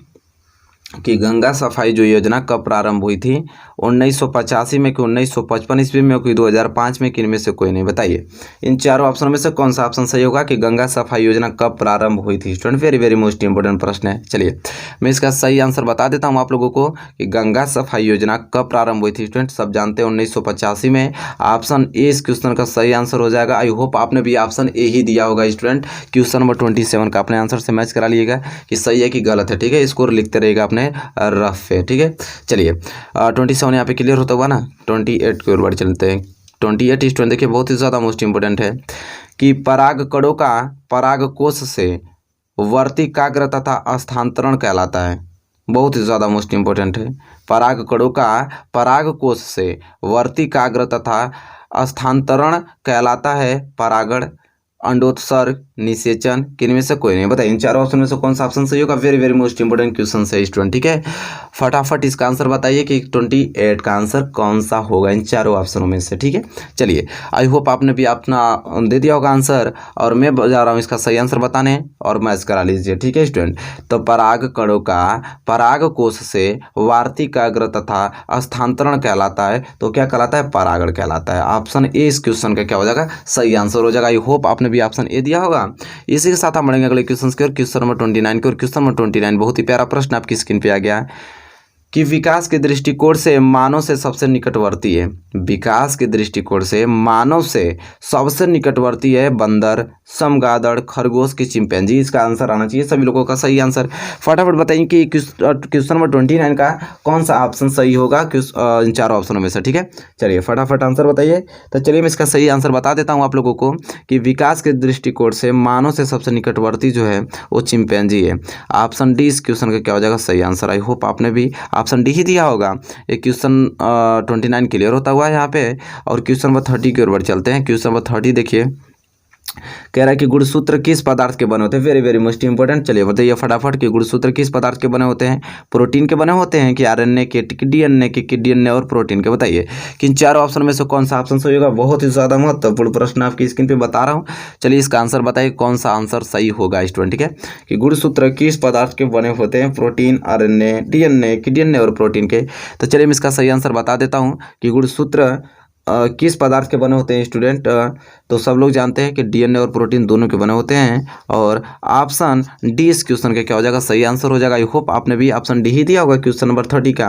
कि गंगा सफाई जो योजना कब प्रारंभ हुई थी, 1985 में कि 1955 ईस्वी में कि 2005 में कि इनमें से कोई नहीं। बताइए इन चारों ऑप्शनों में से कौन सा ऑप्शन सही होगा कि गंगा सफाई योजना कब प्रारंभ हुई थी। Student very very most important प्रश्न है। चलिए मैं इसका सही आंसर बता देता हूँ आप लोगों को कि गंगा सफाई योजना कब प्रारंभ हुई थी। स्टूडेंट सब जानते हैं 1985 में। ऑप्शन ए इस क्वेश्चन का सही आंसर हो जाएगा। आई होप आपने भी ऑप्शन ए ही दिया होगा। स्टूडेंट क्वेश्चन नंबर 27 का अपने आंसर से मैच करा लिएगा कि सही है कि गलत है, ठीक है। स्कोर लिखते रहेगा अपने रफ है, ठीक है। चलिए 27 यहाँ पे क्लियर होता हुआ ना। 28 की ओर बढ़ चलते हैं। 28 स्टूडेंट देखिए बहुत ही ज़्यादा मोस्ट इंपोर्टेंट है कि पराग कणों का पराग कोश से वर्तिकाग्र तथा स्थानांतरण कहलाता है। बहुत ही ज़्यादा मोस्ट इंपोर्टेंट है। पराग कणों का पराग कोश से वर्तिकाग्र तथा स्थानांतरण कहलाता है परागण, अंडोत्सर्ग, निषेचन, किनमें से कोई नहीं। बताइए इन चारों ऑप्शन में से कौन सा ऑप्शन सही होगा। Very very most important question है स्टूडेंट, ठीक है। फटाफट इसका आंसर बताइए कि 28 का आंसर कौन सा होगा इन चारों ऑप्शनों में से, ठीक है। चलिए आई होप आपने भी अपना दे दिया होगा आंसर और मैं जा रहा हूँ इसका सही आंसर बताने और मैच करा लीजिए, ठीक है स्टूडेंट। तो पराग कणों का पराग कोश से वार्तिकाग्र तथा स्थानांतरण कहलाता है। तो क्या कहलाता है, परागण कहलाता है। ऑप्शन ए इस क्वेश्चन का क्या हो जाएगा, सही आंसर हो जाएगा। आई होप आपने भी ऑप्शन ए दिया होगा। इसी के साथ हम बढ़ेंगे अगले क्वेश्चन की ओर। क्वेश्चन नंबर 29 की ओर। क्वेश्चन नंबर 29 बहुत ही प्यारा प्रश्न आपकी स्क्रीन पे आ गया है कि विकास के दृष्टिकोण से मानव से सबसे निकटवर्ती है। विकास के दृष्टिकोण से मानव से सबसे निकटवर्ती है बंदर, चमगादड़, खरगोश की चिंपैंजी। इसका आंसर आना चाहिए सभी लोगों का सही आंसर। फटाफट बताइए कि क्वेश्चन नंबर 29 का कौन सा ऑप्शन सही होगा इन चारों ऑप्शनों में से, ठीक है। चलिए फटाफट आंसर बताइए। तो चलिए मैं इसका सही आंसर बता देता हूँ आप लोगों को कि विकास के दृष्टिकोण से मानव से सबसे निकटवर्ती जो है वो चिंपैंजी है। ऑप्शन डी इस क्वेश्चन का क्या हो जाएगा सही आंसर। आई होप आपने भी ऑप्शन डी ही दिया होगा। ये क्वेश्चन 29 क्लियर होता हुआ है यहाँ पे। और क्वेश्चन नंबर 30 की ओर बढ़ चलते हैं। क्वेश्चन नंबर 30 देखिए कह रहा है कि गुणसूत्र किस पदार्थ के बने होते हैं। Very very most important. चलिए बताइए फटाफट कि गुणसूत्र किस पदार्थ के बने होते हैं। प्रोटीन के बने होते हैं कि आरएनए के, कि डीएनए के, कि डीएनए और प्रोटीन के। बताइए कि इन चारों ऑप्शन में से कौन सा ऑप्शन सही होगा। बहुत ही ज़्यादा महत्वपूर्ण प्रश्न आपकी स्क्रीन पे बता रहा हूँ। चलिए इसका आंसर बताइए कौन सा आंसर सही होगा स्टूडेंट, ठीक है। कि गुणसूत्र किस पदार्थ के बने होते हैं। प्रोटीन, आरएनए, डीएनए, कि डीएनए और प्रोटीन के। तो चलिए मैं इसका सही आंसर बता देता हूँ कि गुणसूत्र किस पदार्थ के बने होते हैं स्टूडेंट। तो सब लोग जानते हैं कि डीएनए और प्रोटीन दोनों के बने होते हैं। और ऑप्शन डी इस क्वेश्चन का क्या हो जाएगा सही आंसर हो जाएगा। आई होप आपने भी ऑप्शन डी ही दिया होगा क्वेश्चन नंबर 30 का।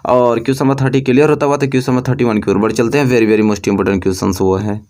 और क्वेश्चन नंबर 30 क्लियर होता हुआ तो क्वेश्चन नंबर 31 की ओर बढ़ चलते हैं। Very very most important question वो है।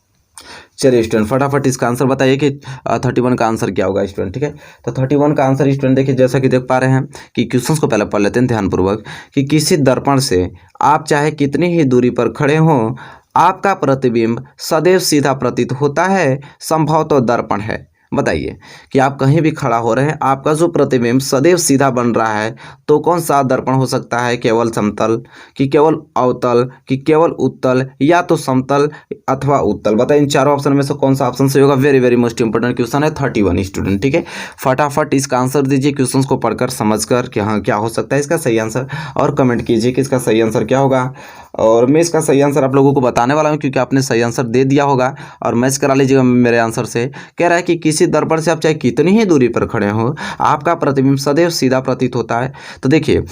चलिए स्टूडेंट फटाफट इसका आंसर बताइए कि 31 का आंसर क्या होगा स्टूडेंट, ठीक है। तो 31 का आंसर स्टूडेंट देखिए जैसा कि देख पा रहे हैं कि क्वेश्चंस को पहले पढ़ लेते हैं ध्यानपूर्वक कि किसी दर्पण से आप चाहे कितनी ही दूरी पर खड़े हों आपका प्रतिबिंब सदैव सीधा प्रतीत होता है, संभवतः दर्पण है। बताइए कि आप कहीं भी खड़ा हो रहे हैं, आपका जो प्रतिबिंब सदैव सीधा बन रहा है तो कौन सा दर्पण हो सकता है। केवल समतल, कि केवल अवतल, कि केवल उत्तल, या तो समतल अथवा उत्तल। बताइए इन चारों ऑप्शन में से कौन सा ऑप्शन सही होगा। Very very most important question है 31 स्टूडेंट, ठीक है। फटाफट इसका आंसर दीजिए क्वेश्चन को पढ़कर समझकर कि हाँ क्या हो सकता है इसका सही आंसर, और कमेंट कीजिए कि इसका सही आंसर क्या होगा। और मैं इसका सही आंसर आप लोगों को बताने वाला हूं क्योंकि आपने सही आंसर दे दिया होगा और मैच करा लीजिएगा मेरे आंसर से। कह रहा है कि किसी दर्पण से आप चाहे कितनी ही दूरी पर खड़े हो आपका प्रतिबिंब सदैव सीधा प्रतीत होता है। तो देखिए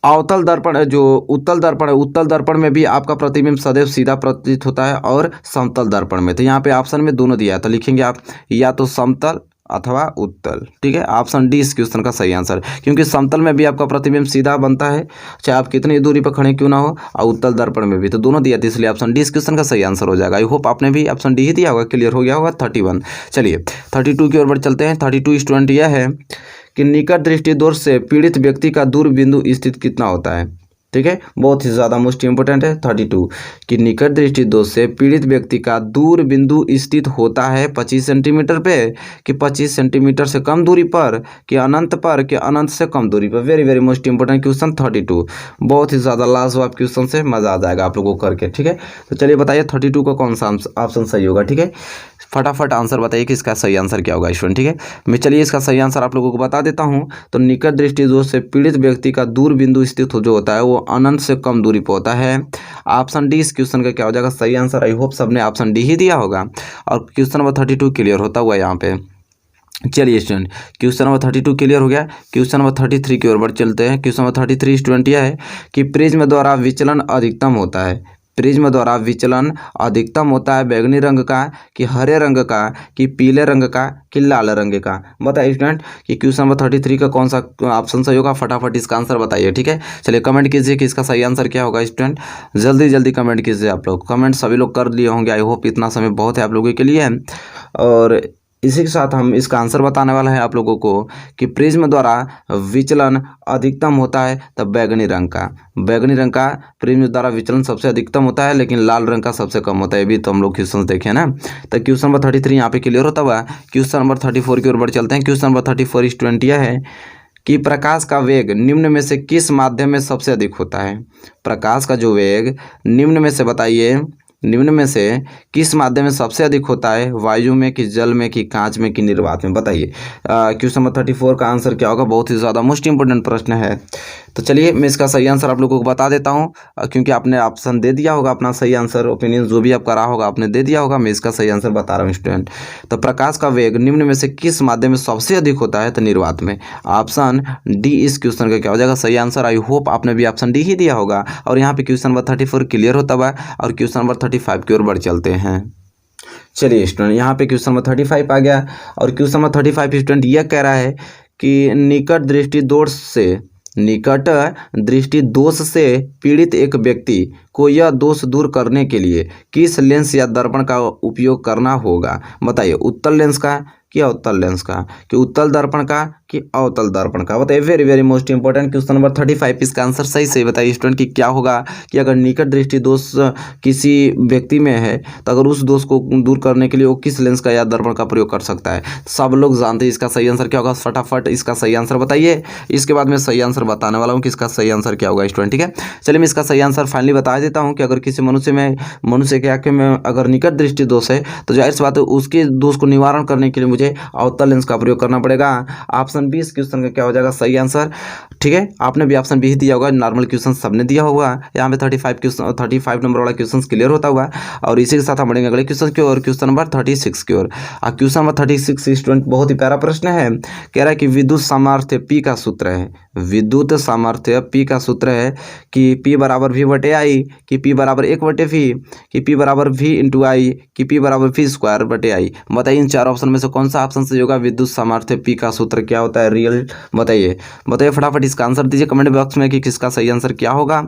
अवतल दर्पण जो उत्तल दर्पण है, उत्तल दर्पण में भी आपका प्रतिबिंब सदैव सीधा प्रतीत होता है और समतल दर्पण में। तो यहाँ पे ऑप्शन में दोनों दिया है तो लिखेंगे आप या तो समतल अथवा उत्तल, ठीक है। ऑप्शन डी इस क्वेश्चन का सही आंसर, क्योंकि समतल में भी आपका प्रतिबिंब सीधा बनता है चाहे आप कितनी दूरी पर खड़े क्यों ना हो, और उत्तल दर्पण में भी तो दोनों दिया था, इसलिए ऑप्शन डी इस क्वेश्चन का सही आंसर हो जाएगा। आई होप आपने भी ऑप्शन डी ही दिया होगा, क्लियर हो गया होगा 31। चलिए 32 की ओर बढ़ चलते हैं। 32 स्टूडेंट यह है कि निकट दृष्टि दोष से पीड़ित व्यक्ति का दूर बिंदु स्थित कितना होता है। ठीक है, बहुत ही ज़्यादा मोस्ट इंपोर्टेंट है। 32 कि निकट दृष्टि दोष से पीड़ित व्यक्ति का दूर बिंदु स्थित होता है 25 सेंटीमीटर पे, कि 25 सेंटीमीटर से कम दूरी पर, कि अनंत पर, कि अनंत से कम दूरी पर। Very very most important question 32, बहुत ही ज़्यादा लाजवाब क्वेश्चन से मज़ा आ जाएगा आप लोगों को करके। ठीक है, तो चलिए बताइए 32 का कौन सा ऑप्शन सही होगा। ठीक है, फटाफट आंसर बताइए कि इसका सही आंसर क्या होगा स्टूडेंट। ठीक है, मैं चलिए इसका सही आंसर आप लोगों को बता देता हूं। तो निकट दृष्टि दोष से पीड़ित व्यक्ति का दूर बिंदु स्थित जो होता है वो अनंत से कम दूरी पर होता है। ऑप्शन डी इस क्वेश्चन का क्या हो जाएगा सही आंसर। आई होप सबने ऑप्शन डी ही दिया होगा और क्वेश्चन नंबर 32 क्लियर होता हुआ यहाँ पे। चलिए स्टूडेंट, क्वेश्चन नंबर 32 क्लियर हो गया। क्वेश्चन नंबर 33 की ओर बढ़ चलते हैं। क्वेश्चन नंबर 33 स्टूडेंट यह है कि प्रिज्म द्वारा विचलन अधिकतम होता है। प्रिज्म द्वारा विचलन अधिकतम होता है बैगनी रंग का, कि हरे रंग का, कि पीले रंग का, कि लाल रंग का। बताइए स्टूडेंट कि क्वेश्चन नंबर 33 का कौन सा ऑप्शन सही होगा। फटाफट इसका आंसर बताइए। ठीक है, चलिए कमेंट कीजिए कि इसका सही आंसर क्या होगा स्टूडेंट। जल्दी जल्दी कमेंट कीजिए। आप लोग कमेंट सभी लोग कर लिए होंगे। आई होप इतना समय बहुत है आप लोगों के लिए। और इसी के साथ हम इसका आंसर बताने वाला है आप लोगों को कि प्रिज्म द्वारा विचलन अधिकतम होता है तब बैगनी रंग का। बैगनी रंग का प्रिज्म द्वारा विचलन सबसे अधिकतम होता है, लेकिन लाल रंग का सबसे कम होता है। भी तो हम लोग क्वेश्चन देखे ना। तो क्वेश्चन नंबर 33 यहाँ पे क्लियर होता हुआ। क्वेश्चन नंबर 34 की ओर बढ़ चलते हैं। क्वेश्चन नंबर 34 स्टूडेंट यह है कि प्रकाश का वेग निम्न में से किस माध्यम में सबसे अधिक होता है। प्रकाश का जो वेग निम्न में से बताइए, निम्न में से किस माध्यम में सबसे अधिक होता है। वायु में, कि जल में, कि कांच में, कि निर्वात में। बताइए क्वेश्चन नंबर 34 का आंसर क्या होगा। बहुत ही ज़्यादा मोस्ट इंपोर्टेंट प्रश्न है। तो चलिए मैं इसका सही आंसर आप लोगों को बता देता हूं, क्योंकि आपने ऑप्शन दे दिया होगा अपना सही आंसर, ओपिनियन जो भी आपका रहा होगा आपने दे दिया होगा। मैं इसका सही आंसर बता रहा हूँ स्टूडेंट। तो प्रकाश का वेग निम्न में से किस माध्यम में सबसे अधिक होता है, तो निर्वात में। ऑप्शन डी इस क्वेश्चन का क्या हो जाएगा सही आंसर। आई होप आपने भी ऑप्शन डी ही दिया होगा। और यहाँ पे क्वेश्चन नंबर 34 क्लियर होता हुआ और क्वेश्चन नंबर 35 की ओर बढ़ चलते हैं। चलिए स्टूडेंट, यहाँ पे क्वेश्चन नंबर 35 आ गया और क्वेश्चन नंबर 35 स्टूडेंट यह कह रहा है कि निकट दृष्टि दोष से पीड़ित एक व्यक्ति को यह दोष दूर करने के लिए किस लेंस या दर्पण का उपयोग करना होगा। बताइए उत्तल लेंस का, कि अवतल लेंस का, कि उत्तल दर्पण का, कि अवतल दर्पण का। बताइए very very most important question number 35 इसका आंसर सही से बताइए स्टूडेंट कि क्या होगा। कि अगर निकट दृष्टि दोष किसी व्यक्ति में है तो अगर उस दोष को दूर करने के लिए वो किस लेंस का या दर्पण का प्रयोग कर सकता है। सब लोग जानते हैं इसका सही आंसर क्या होगा। फटाफट इसका सही आंसर बताइए। इसके बाद मैं सही आंसर बताने वाला हूँ कि इसका सही आंसर क्या होगा स्टूडेंट। ठीक है, चलिए मैं इसका सही आंसर फाइनली बता देता हूँ कि अगर किसी मनुष्य के आंख में अगर निकट दृष्टि दोष है तो जाहिर सी बात है उसके दोष को निवारण करने के लिए मुझे अवतल लेंस का प्रयोग करना पड़ेगा। ऑप्शन बी इस क्वेश्चन का क्या हो जाएगा सही आंसर। ठीक है, आपने भी ऑप्शन बी ही दिया होगा। नॉर्मल क्वेश्चन सबने दिया होगा। यहाँ पे 35 नंबर वाला क्वेश्चन क्लियर होता हुआ और इसी के साथ हम बढ़ेंगे अगले क्वेश्चन की ओर, क्वेश्चन नंबर 36 की ओर। क्वेश्चन नंबर 36 स्टूडेंट बहुत ही प्यारा प्रश्न है। कह रहा है कि विद्युत सामर्थ्य P का सूत्र है। विद्युत सामर्थ्य P का सूत्र है कि P बराबर V बटे I, कि P बराबर 1 बटे V, कि P बराबर V इंटू I, कि P बराबर V स्क्वायर बटे I। बताइए इन चार ऑप्शन में से कौन सा ऑप्शन सही होगा। विद्युत सामर्थ्य P का सूत्र क्या होता है रियल। बताइए फटाफट इसका आंसर दीजिए कमेंट बॉक्स में कि किसका सही आंसर क्या होगा।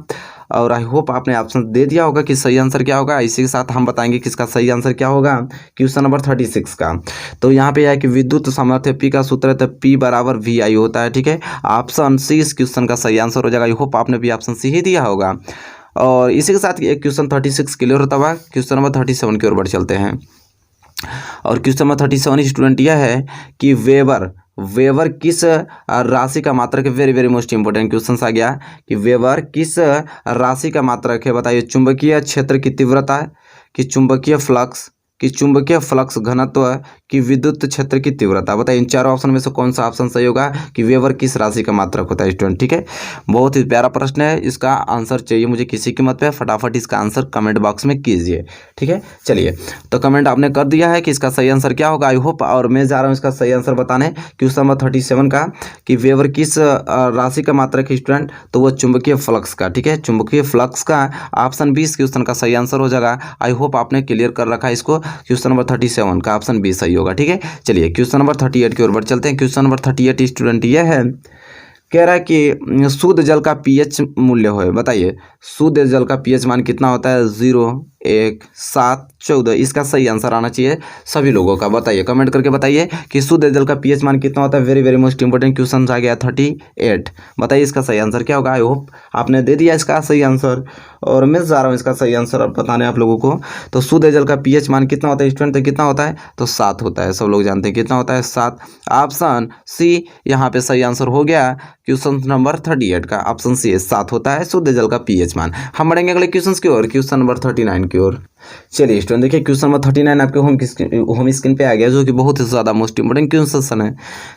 और आई होप आपने ऑप्शन दे दिया होगा कि सही आंसर क्या होगा। इसी के साथ हम बताएंगे किसका सही आंसर क्या होगा क्वेश्चन नंबर 36 का। तो यहाँ पे है कि विद्युत सामर्थ्य P का सूत्र है तो P बराबर VI होता है। ठीक है, ऑप्शन सी इस क्वेश्चन का सही आंसर हो जाएगा। आई होप आपने भी ऑप्शन सी ही दिया होगा। और इसी के साथ एक क्वेश्चन 36 क्लियर होता हुआ क्वेश्चन नंबर 37 की ओर बढ़ चलते हैं। और क्वेश्चन नंबर 37 स्टूडेंट यह है कि वेबर किस राशि का मात्रक है। Very very most important question आ गया कि वेबर किस राशि का मात्रक है। बताइए चुंबकीय क्षेत्र की तीव्रता, कि चुंबकीय फ्लक्स, कि चुंबकीय फ्लक्स घनत्व, कि विद्युत क्षेत्र की तीव्रता। बताइए इन चारों ऑप्शन में से कौन सा ऑप्शन सही होगा कि वेबर किस राशि का मात्रक होता है स्टूडेंट। ठीक है, बहुत ही प्यारा प्रश्न है। इसका आंसर चाहिए मुझे किसी कीमत पे। फटाफट इसका आंसर कमेंट बॉक्स में कीजिए। ठीक है, चलिए तो कमेंट आपने कर दिया है कि इसका सही आंसर क्या होगा। आई होप और मैं जा रहा हूँ इसका सही आंसर बताने क्वेश्चन नंबर 37 का कि वेबर किस राशि का मात्रक है स्टूडेंट, तो वो चुंबकीय फ्लक्स का। ठीक है, चुंबकीय फ्लक्स का ऑप्शन 20 क्वेश्चन का सही आंसर हो जाएगा। आई होप आपने क्लियर कर रखा है इसको। क्वेश्चन नंबर 37 का ऑप्शन बी सही होगा। ठीक है, चलिए क्वेश्चन नंबर 38 की ओर बढ़ चलते हैं। क्वेश्चन नंबर 38 स्टूडेंट यह है, कह रहा है कि शुद्ध जल का पीएच मूल्य हो। बताइए शुद्ध जल का पीएच मान कितना होता है। 0, 1 7 14, इसका सही आंसर आना चाहिए सभी लोगों का। बताइए, कमेंट करके बताइए कि शुद्ध जल का पीएच मान कितना होता है। Very very most important question आ गया 38। बताइए इसका सही आंसर क्या होगा। आई होप आपने दे दिया इसका सही आंसर, और मैं जा रहा हूँ इसका सही आंसर अब बताने आप लोगों को। तो शुद्ध जल का पीएच मान कितना होता है स्टूडेंट, तो कितना होता है, तो 7 होता है। सब लोग जानते हैं कितना होता है, 7। ऑप्शन सी यहाँ पे सही आंसर हो गया क्वेश्चन नंबर 38 का। ऑप्शन सी 7 होता है शुद्ध जल का पीएच मान। हम बढ़ेंगे अगले क्वेश्चन की ओर, क्वेश्चन नंबर 39 की ओर। चलिए स्टूडेंट देखिए क्वेश्चन नंबर 39 आपके होम स्क्रीन पे आ गया, जो कि बहुत ही ज़्यादा मोस्ट इंपोर्टेंट क्वेश्चन है।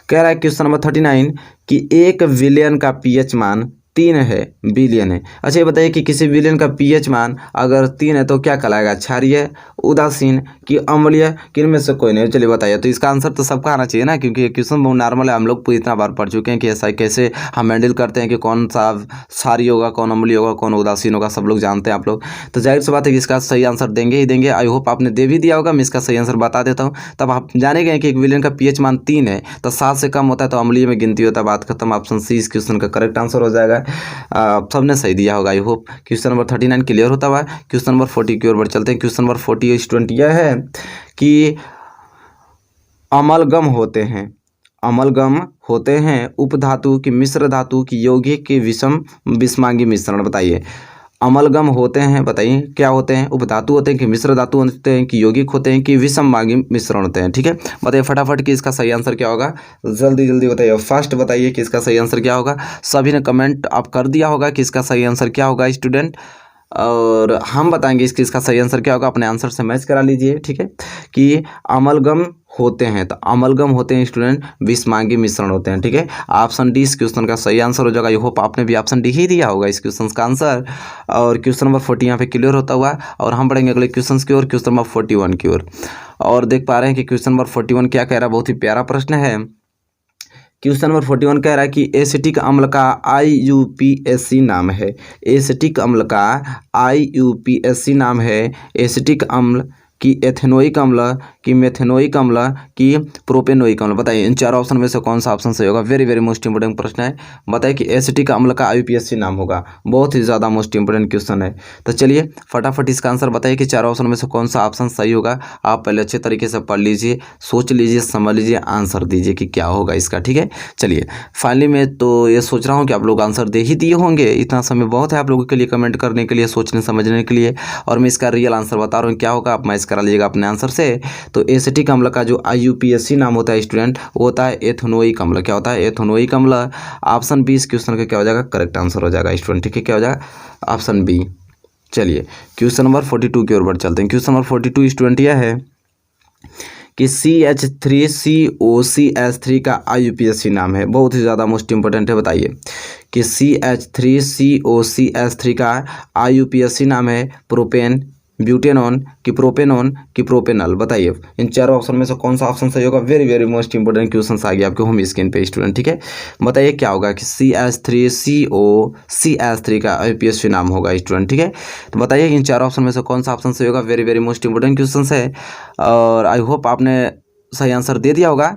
कह रहा है क्वेश्चन नंबर 39 कि 1 बिलियन का पीएच मान 3 है, बिलियन है। अच्छा ये बताइए कि किसी बिलियन का पीएच मान अगर 3 है तो क्या कहलाएगा, क्षारीय, उदासीन कि अम्लीय, किन में से कोई नहीं। चलिए बताइए, तो इसका आंसर तो सबका आना चाहिए ना, क्योंकि ये क्वेश्चन बहुत नॉर्मल है। हम लोग इतना बार पढ़ चुके हैं कि ऐसा कैसे हम हैंडल करते हैं कि कौन सा क्षारीय होगा, कौन अम्लीय होगा, कौन उदासीन होगा, सब लोग जानते हैं आप लोग। तो जाहिर सी बात है कि इसका सही आंसर देंगे ही देंगे। आई होप आपने दे भी दिया होगा, मैं इसका सही आंसर बता देता हूँ, तब आप जानेंगे कि 1 बिलियन का पीएच मान 3 है तो 7 से कम होता है तो अम्लीय में गिनती होता है। बात खत्म। ऑप्शन सी इस क्वेश्चन का करेक्ट आंसर हो जाएगा। सबने सही दिया होगा। I hope question number 39 clear होता हुआ। क्वेश्चन नंबर 40 की ओर बढ़ चलते हैं। क्वेश्चन नंबर 40 स्टूडेंट यह है कि अमलगम होते हैं उपधातु की मिश्र धातु की यौगिक के विषम विषमांगी मिश्रण। बताइए अमलगम होते हैं, बताइए क्या होते हैं, उपधातु होते हैं कि मिश्र धातु होते हैं कि यौगिक होते हैं कि विषममांगी मिश्रण होते हैं। ठीक है, बताइए फटाफट कि इसका सही आंसर क्या होगा। जल्दी जल्दी बताइए, फास्ट बताइए कि इसका सही आंसर क्या होगा। सभी ने कमेंट आप कर दिया होगा कि इसका सही आंसर क्या होगा स्टूडेंट, और हम बताएंगे इसका सही आंसर क्या होगा। अपने आंसर से मैच करा लीजिए। ठीक है, कि अमलगम होते हैं, तो अमलगम होते हैं स्टूडेंट विषमांगी मिश्रण होते हैं। ठीक है, ऑप्शन डी इस क्वेश्चन का सही आंसर हो जाएगा। आई होप आपने भी ऑप्शन डी ही दिया होगा इस क्वेश्चन का आंसर। और क्वेश्चन नंबर 40 यहाँ पे क्लियर होता हुआ, और हम बढ़ेंगे अगले क्वेश्चन की ओर, क्वेश्चन नंबर 41 की ओर। और देख पा रहे हैं कि क्वेश्चन नंबर 41 क्या कह रहा है, बहुत ही प्यारा प्रश्न है। क्वेश्चन नंबर 41 कह रहा है कि एसिटिक अम्ल का IUPAC नाम है। एसिटिक अम्ल का IUPAC नाम है। एसिटिक अम्ल कि एथेनोइक अम्ल कि मेथेनोइक अम्ल कि प्रोपेनोइक अम्ल। बताइए इन चार ऑप्शन में से कौन सा ऑप्शन सही होगा। वेरी वेरी मोस्ट इंपोर्टेंट प्रश्न है। बताइए कि एसिटिक अम्ल का IUPAC नाम होगा। बहुत ही ज़्यादा मोस्ट इंपोर्टेंट क्वेश्चन है। तो चलिए फटाफट इसका आंसर बताइए कि चार ऑप्शन में से कौन सा ऑप्शन सही होगा। आप पहले अच्छे तरीके से पढ़ लीजिए, सोच लीजिए, समझ लीजिए, आंसर दीजिए कि क्या होगा इसका। ठीक है, चलिए फाइनली मैं तो ये सोच रहा हूँ कि आप लोग आंसर दे ही दिए होंगे। इतना समय बहुत है आप लोगों के लिए कमेंट करने के लिए, सोचने समझने के लिए, और मैं इसका रियल आंसर बता रहा हूँ क्या होगा। आप मैच करा लीजिएगा अपने आंसर से। तो एसिटिक अम्ल का जो IUPAC नाम होता है स्टूडेंट, वो होता है एथेनोइक अम्ल। क्या होता है, एथेनोइक अम्ल। ऑप्शन बी इस क्वेश्चन का क्या हो जाएगा, करेक्ट आंसर हो जाएगा स्टूडेंट। ठीक है, क्या हो जाएगा, ऑप्शन बी। चलिए क्वेश्चन नंबर 42 की ओर बढ़ चलते हैं। क्वेश्चन नंबर 42 स्टूडेंट यह है कि CH3COCH3 का IUPAC नाम है। बहुत ही ज़्यादा मोस्ट इंपॉर्टेंट है। बताइए कि CH3COCH3 का IUPAC नाम है प्रोपेन, ब्यूटेनॉन कि प्रोपेनॉन कि प्रोपेनल। बताइए इन चारों ऑप्शन में से कौन सा ऑप्शन सही होगा। Very very most important question आ गया आपके होम स्क्रीन पे स्टूडेंट। ठीक है, बताइए क्या होगा कि CH3COCH3 का IUPAC नाम होगा स्टूडेंट। ठीक है, तो बताइए इन चारों ऑप्शन में से कौन सा ऑप्शन सही होगा। Very very most important question है, और आई होप आपने सही आंसर दे दिया होगा,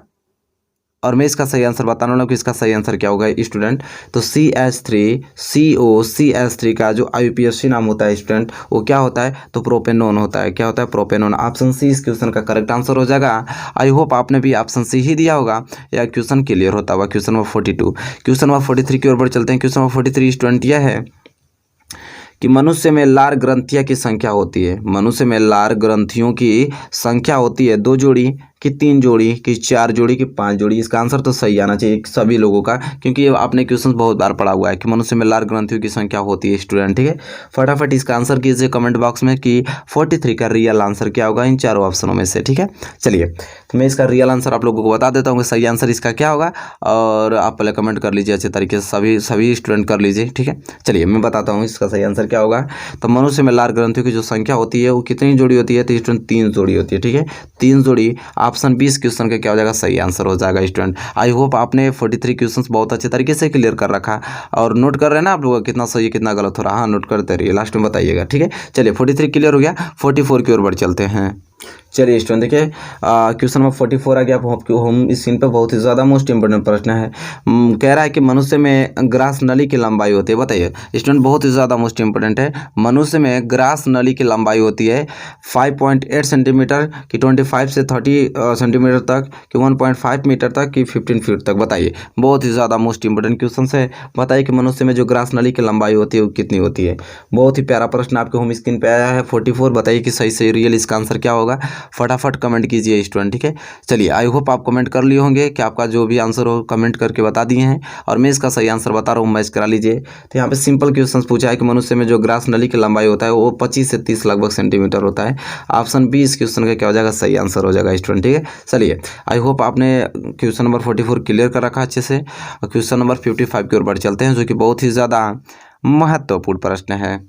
और मैं इसका सही आंसर बताने वाला हूँ कि इसका सही आंसर क्या होगा स्टूडेंट। तो CH3COCH3 का जो IUPAC नाम होता है स्टूडेंट, वो क्या होता है, तो प्रोपेनॉन होता है। क्या होता है, प्रोपेनॉन। ऑप्शन सी इस क्वेश्चन का करेक्ट आंसर हो जाएगा। आई होप आपने भी ऑप्शन सी ही दिया होगा, या क्वेश्चन क्लियर होता होगा। Question number 42। क्वेश्चन नंबर 43 की ओर बढ़ चलते हैं। क्वेश्चन नंबर 43 स्टूडेंट यह है कि मनुष्य में लार ग्रंथियां की संख्या होती है। मनुष्य में लार ग्रंथियों की संख्या होती है 2 जोड़ी कि 3 जोड़ी कि 4 जोड़ी कि 5 जोड़ी। इसका आंसर तो सही आना चाहिए सभी लोगों का, क्योंकि ये आपने क्वेश्चन बहुत बार पढ़ा हुआ है कि मनुष्य में लार ग्रंथियों की संख्या होती है स्टूडेंट। ठीक है, फटाफट इसका आंसर कीजिए कमेंट बॉक्स में कि 43 का रियल आंसर क्या होगा इन चारों ऑप्शनों में से। ठीक है, चलिए तो मैं इसका रियल आंसर आप लोगों को बता देता हूँ कि सही आंसर इसका क्या होगा, और आप पहले कमेंट कर लीजिए अच्छे तरीके से, सभी स्टूडेंट कर लीजिए। ठीक है, चलिए मैं बताता हूँ इसका सही आंसर क्या होगा। तो मनुष्य में लार ग्रंथियों की जो संख्या होती है वो कितनी जोड़ी होती है, तो स्टूडेंट 3 जोड़ी होती है। ठीक है, 3 जोड़ी। ऑप्शन 20 क्वेश्चन का क्या हो जाएगा, सही आंसर हो जाएगा स्टूडेंट। आई होप आपने 43 क्वेश्चंस बहुत अच्छे तरीके से क्लियर कर रखा, और नोट कर रहे हैं ना आप लोग कितना सही कितना गलत हो रहा है। हाँ, नोट करते रहिए, लास्ट में बताइएगा। ठीक है, चलिए 43 क्लियर हो गया। 44 की ओर बढ़ चलते हैं। चलिए स्टूडेंट देखिए क्वेश्चन नंबर 44 आ गया होम स्क्रीन पे। बहुत ही ज़्यादा मोस्ट इंपोर्टेंट प्रश्न है। कह रहा है कि मनुष्य में ग्रास नली की लंबाई होती है। बताइए स्टूडेंट, बहुत ही ज़्यादा मोस्ट इंपोर्टेंट है। मनुष्य में ग्रास नली की लंबाई होती है 5.8 सेंटीमीटर की 25 से 30 सेंटीमीटर तक कि 1.5 मीटर तक कि 15 फीट तक। बताइए बहुत ही ज़्यादा मोस्ट इंपोर्टेंट क्वेश्चन है। बताइए कि मनुष्य में जो ग्रास नली की लंबाई होती है वो कितनी होती है। बहुत ही प्यारा प्रश्न आपके होम स्क्रीन पे आया है 44। बताइए कि सही से रियल इसका आंसर क्या होगा। फटाफट कमेंट कीजिए स्टूडेंट, ठीक है। चलिए आई होप आप कमेंट कर लिए होंगे कि आपका जो भी आंसर हो कमेंट करके बता दिए हैं और मैं इसका सही आंसर बता रहा हूँ, मैच करा लीजिए। तो यहाँ पे सिंपल क्वेश्चन पूछा है कि मनुष्य में जो ग्रास नली की लंबाई होता है वो 25 से 30 लगभग सेंटीमीटर होता है। ऑप्शन बी इस क्वेश्चन का क्या हो जाएगा, सही आंसर हो जाएगा स्टूडेंट, ठीक है। चलिए आई होप आपने क्वेश्चन नंबर 44 क्लियर कर रखा अच्छे से। और क्वेश्चन नंबर 55 की ओर बढ़ चलते हैं, जो कि बहुत ही ज़्यादा महत्वपूर्ण प्रश्न है।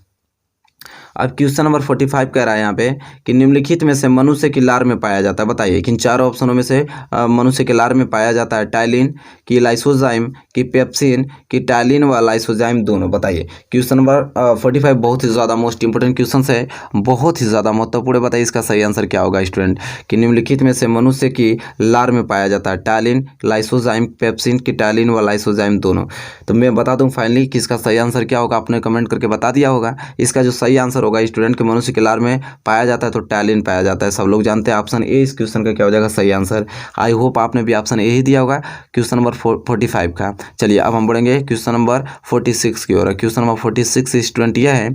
अब क्वेश्चन नंबर 45 कह रहा है यहाँ पे कि निम्नलिखित में से मनुष्य की लार में पाया जाता है। बताइए कि इन चारों ऑप्शनों में से मनुष्य के लार में पाया जाता है टाइलिन की लाइसोजाइम की पेप्सिन की टाइलिन व लाइसोजाइम दोनों। बताइए क्वेश्चन नंबर 45 बहुत ही ज़्यादा मोस्ट इंपोर्टेंट क्वेश्चन है, बहुत ही ज़्यादा महत्वपूर्ण है। बताइए इसका सही आंसर क्या होगा स्टूडेंट। कि निम्नलिखित में से मनुष्य की लार में पाया जाता है टाइलिन लाइसोजाइम पेप्सिन की टाइलिन व लाइसोजाइम दोनों। तो मैं बता दूं फाइनली कि इसका सही आंसर क्या होगा। आपने कमेंट करके बता दिया होगा। इसका जो सही आंसर होगा स्टूडेंट के मनुष्य के लार में पाया जाता है तो टैलिन पाया जाता है। सब लोग जानते हैं ऑप्शन ए इस क्वेश्चन का क्या हो जाएगा सही आंसर। आई होप आपने भी ऑप्शन ए ही दिया होगा क्वेश्चन नंबर 45 का। चलिए अब हम बढ़ेंगे क्वेश्चन नंबर 46 की ओर। क्वेश्चन नंबर 46 स्टूडेंट यह है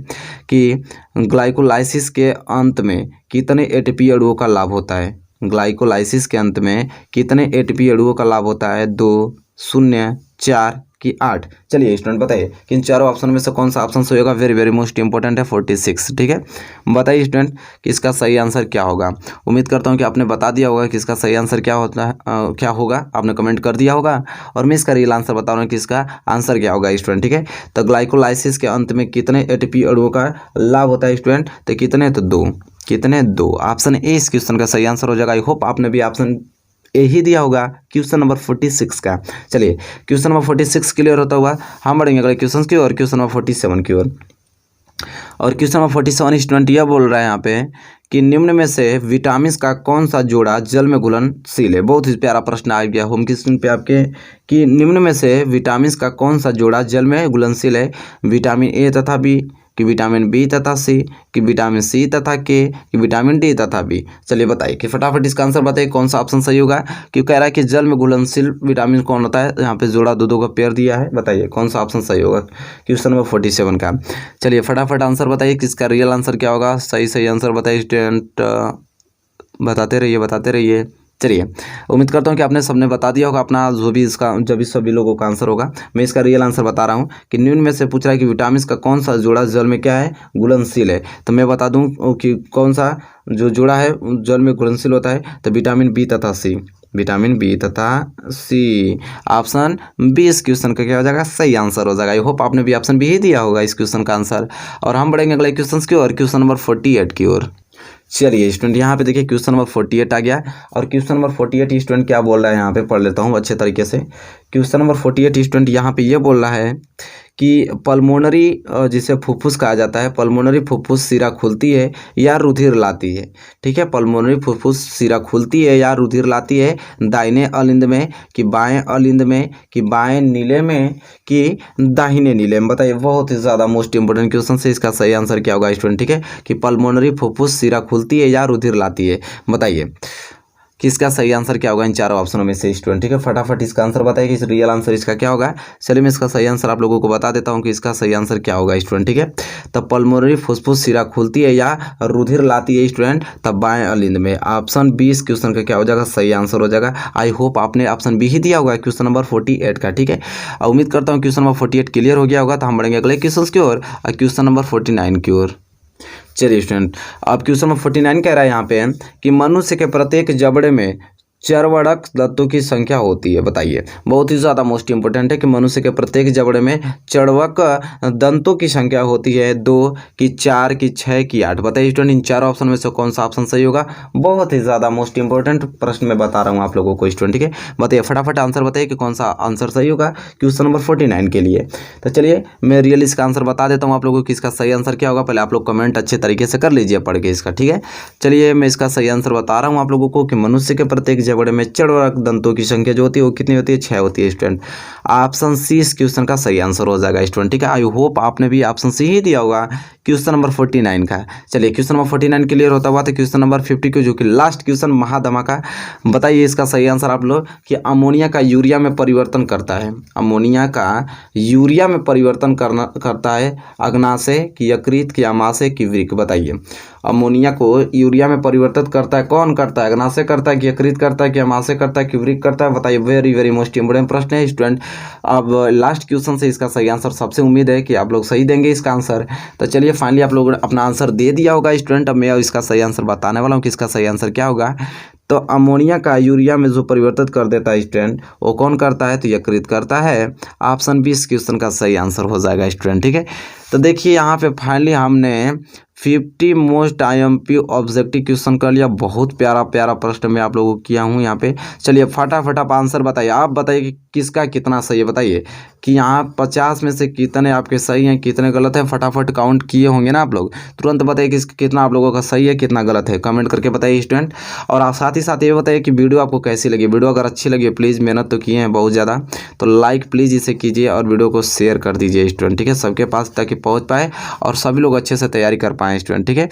कि ग्लाइकोलाइसिस के अंत में कितने एटीपी अणुओं का लाभ होता है। ग्लाइकोलाइसिस के अंत में कितने एटीपी अणुओं का लाभ होता है, 2, 0, 4 कि 8। चलिए स्टूडेंट बताइए कि इन चारों ऑप्शन में से कौन सा ऑप्शन सही होगा। वेरी वेरी मोस्ट इंपॉर्टेंट है 46, ठीक है। बताइए स्टूडेंट कि इसका सही आंसर क्या होगा। उम्मीद करता हूं कि आपने बता दिया होगा कि इसका सही आंसर क्या होता है, क्या होगा। आपने कमेंट कर दिया होगा और मैं इसका रियल आंसर बता रहा हूँ कि इसका आंसर क्या होगा स्टूडेंट, ठीक है। तो ग्लाइकोलाइसिस के अंत में कितने एटीपी अणुओं का लाभ होता है स्टूडेंट, तो कितने, तो 2। कितने, 2। ऑप्शन ए इस क्वेश्चन का सही आंसर हो जाएगा। आई होप आपने भी ऑप्शन यही दिया होगा क्वेश्चन नंबर 46 का। चलिए क्वेश्चन नंबर 46 क्लियर होता हुआ हम बढ़ेंगे अगले क्वेश्चन की ओर, क्वेश्चन नंबर 47 की ओर। और क्वेश्चन नंबर 47 स्टूडेंट यह बोल रहा है यहाँ पे कि निम्न में से विटामिन का कौन सा जोड़ा जल में घुलनशील है। बहुत ही प्यारा प्रश्न आ गया होम क्वेश्चन पे आपके कि निम्न में से विटामिन का कौन सा जोड़ा जल में घुलनशील है। विटामिन ए तथा बी कि विटामिन बी तथा सी कि विटामिन सी तथा के कि विटामिन डी तथा बी। चलिए बताइए कि फटाफट इसका आंसर बताइए कौन सा ऑप्शन सही होगा। क्यों कह रहा है कि जल में घुलनशील विटामिन कौन होता है। यहाँ पे जोड़ा दो का पेयर दिया है। बताइए कौन सा ऑप्शन सही होगा क्वेश्चन नंबर 47 का। चलिए फटाफट आंसर बताइए किसका रियल आंसर क्या होगा। सही आंसर बताइए स्टूडेंट, बताते रहिए। चलिए उम्मीद करता हूँ कि आपने सबने बता दिया होगा अपना जो भी इसका जब भी सभी लोगों का आंसर होगा। मैं इसका रियल आंसर बता रहा हूँ कि निम्न में से पूछ रहा है कि विटामिन का कौन सा जोड़ा जल में क्या है, घुलनशील है। तो मैं बता दूं कि कौन सा जो जोड़ा है जल में घुलनशील होता है, तो विटामिन बी तथा सी। विटामिन बी तथा सी। ऑप्शन बी इस क्वेश्चन का क्या हो जाएगा, सही आंसर हो जाएगा। आई होप आपने भी ऑप्शन बी ही दिया होगा इस क्वेश्चन का आंसर। और हम बढ़ेंगे अगले क्वेश्चन की ओर, क्वेश्चन नंबर 48 की ओर। चलिए स्टूडेंट यहाँ पे देखिए क्वेश्चन नंबर 48 आ गया। और क्वेश्चन नंबर 48 स्टूडेंट क्या बोल रहा है यहाँ पे पढ़ लेता हूँ अच्छे तरीके से। क्वेश्चन नंबर 48 स्टूडेंट यहाँ पे ये बोल रहा है कि पल्मोनरी जिसे फुफ्फुस कहा जाता है, पल्मोनरी फुफ्फुस सिरा खुलती है या रुधिर लाती है। ठीक है, पल्मोनरी फुफ्फुस सिरा खुलती है या रुधिर लाती है दाहिने अलिंद में कि बाएं अलिंद में कि बाएं नीले में कि दाहिने नीले में। बताइए बहुत ही ज़्यादा मोस्ट इंपोर्टेंट क्वेश्चन है। इसका सही आंसर क्या होगा स्टूडेंट, ठीक है, कि पल्मोनरी फुफ्फुस सिरा खुलती है या रुधिर लाती है। बताइए कि इसका सही आंसर क्या होगा इन चारों ऑप्शनों में से स्टूडेंट, ठीक है। फटाफट इसका आंसर बताइए कि इस रियल आंसर इसका क्या होगा। चलिए मैं इसका सही आंसर आप लोगों को बता देता हूं कि इसका सही आंसर क्या होगा स्टूडेंट, ठीक है। तब पल्मोनरी फुफ्फुस सिरा खुलती है या रुधिर लाती है स्टूडेंट, तब बाएं अलिंद में। ऑप्शन बी इस क्वेश्चन का क्या हो जाएगा, सही आंसर हो जाएगा। आई होप आपने ऑप्शन बी ही दिया होगा क्वेश्चन नंबर 48 का, ठीक है। उम्मीद करता हूँ क्वेश्चन नंबर 48 क्लियर हो गया होगा। तो हम बढ़ेंगे अगले क्वेश्चन की ओर, क्वेश्चन नंबर 49 की ओर। चलिए स्टूडेंट अब क्वेश्चन नंबर 49 कह रहा है यहाँ पे कि मनुष्य के प्रत्येक जबड़े में चर्वणक दंतों की संख्या होती है? बताइए। बहुत ही ज़्यादा मोस्ट इंपोर्टेंट है कि मनुष्य के प्रत्येक जबड़े में चर्वक दंतों की संख्या होती है 2 की 4 की 6 की 8। बताइए स्टूडेंट, इन चारों ऑप्शन में से कौन सा ऑप्शन सही होगा? बहुत ही ज़्यादा मोस्ट इंपोर्टेंट प्रश्न मैं बता रहा हूँ आप लोगों को स्टूडेंट, ठीक है। बताइए फटाफट आंसर बताइए कि कौन सा आंसर सही होगा क्वेश्चन नंबर 49 के लिए। तो चलिए मैं रियल इसका आंसर बता देता हूँ आप लोगों को कि इसका सही आंसर क्या होगा। पहले आप लोग कमेंट अच्छे तरीके से कर लीजिए पढ़ के इसका, ठीक है। चलिए मैं इसका सही आंसर बता रहा हूँ आप लोगों को कि मनुष्य के प्रत्येक जबड़े में चर्वक दंतों की संख्या जो होती है वो कितनी होती है? 6 होती है स्टूडेंट। ऑप्शन सी इस क्वेश्चन का सही आंसर हो जाएगा स्टूडेंट, ठीक है। आई होप आपने भी ऑप्शन सी ही दिया होगा क्वेश्चन नंबर 49 का। चलिए क्वेश्चन नंबर 49 क्लियर होता हुआ तो क्वेश्चन नंबर 50 को जो कि लास्ट क्वेश्चन महाधमाका। बताइए इसका सही आंसर आप लोग कि अमोनिया का यूरिया में परिवर्तन करता है। अमोनिया का यूरिया में परिवर्तन करता है अग्नाशय की यकृत की आमाशय की वृक्क। बताइए अमोनिया को यूरिया में परिवर्तित करता है कौन करता है? अग्नाशय करता है कि यकृत करता है कि आमाशय करता है कि वृक्क करता है? बताइए। वेरी वेरी मोस्ट इंपोर्टेंट प्रश्न है स्टूडेंट। अब लास्ट क्वेश्चन से इसका सही आंसर सबसे उम्मीद है कि आप लोग सही देंगे इसका आंसर। तो चलिए फाइनली आप लोगों ने अपना आंसर दे दिया होगा स्टूडेंट। अब मैं इसका सही आंसर बताने वाला हूँ कि इसका सही आंसर क्या होगा। तो अमोनिया का यूरिया में जो परिवर्तित कर देता है स्टूडेंट वो कौन करता है? तो यकृत करता है। ऑप्शन बी इस क्वेश्चन का सही आंसर हो जाएगा स्टूडेंट, ठीक है। तो देखिए यहाँ पे फाइनली हमने 50 मोस्ट IMP ऑब्जेक्टिव क्वेश्चन कर लिया। बहुत प्यारा प्यारा प्रश्न मैं आप लोगों को किया हूँ यहाँ पे। चलिए फटाफट आप आंसर बताइए। आप बताइए कि किसका कितना सही है। बताइए कि यहाँ 50 में से कितने आपके सही हैं कितने गलत हैं। फटाफट काउंट किए होंगे ना आप लोग, तुरंत बताइए कि कितना आप लोगों का सही है कितना गलत है। कमेंट करके बताइए स्टूडेंट। और आप साथ ही साथ ये बताइए कि वीडियो आपको कैसी लगी। वीडियो अगर अच्छी लगी प्लीज़, मेहनत तो किए हैं बहुत ज़्यादा, तो लाइक प्लीज़ इसे कीजिए और वीडियो को शेयर कर दीजिए स्टूडेंट, ठीक है, सबके पास ताकि पहुँच पाए और सभी लोग अच्छे से तैयारी कर पाएँ स्टूडेंट, ठीक है।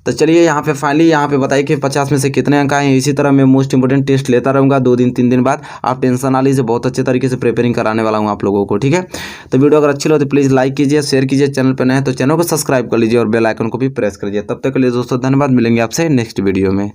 तो चलिए यहाँ पे फाइनली यहाँ पे बताइए कि 50 में से कितने अंक आए हैं। इसी तरह मैं मोस्ट इंपोर्टेंट टेस्ट लेता रहूँगा 2 दिन 3 दिन बाद। आप टेंशन ना लीजिए, बहुत अच्छे तरीके से प्रिपेयरिंग कराने वाला हूँ आप लोगों को, ठीक है। तो वीडियो अगर अच्छी लगे तो प्लीज़ लाइक कीजिए, शेयर कीजिए, चैनल पर नए हैं तो चैनल को सब्सक्राइब कर लीजिए और बेल आइकन को भी प्रेस कर लीजिए। तब तक के लिए दोस्तों धन्यवाद, मिलेंगे आपसे नेक्स्ट वीडियो में।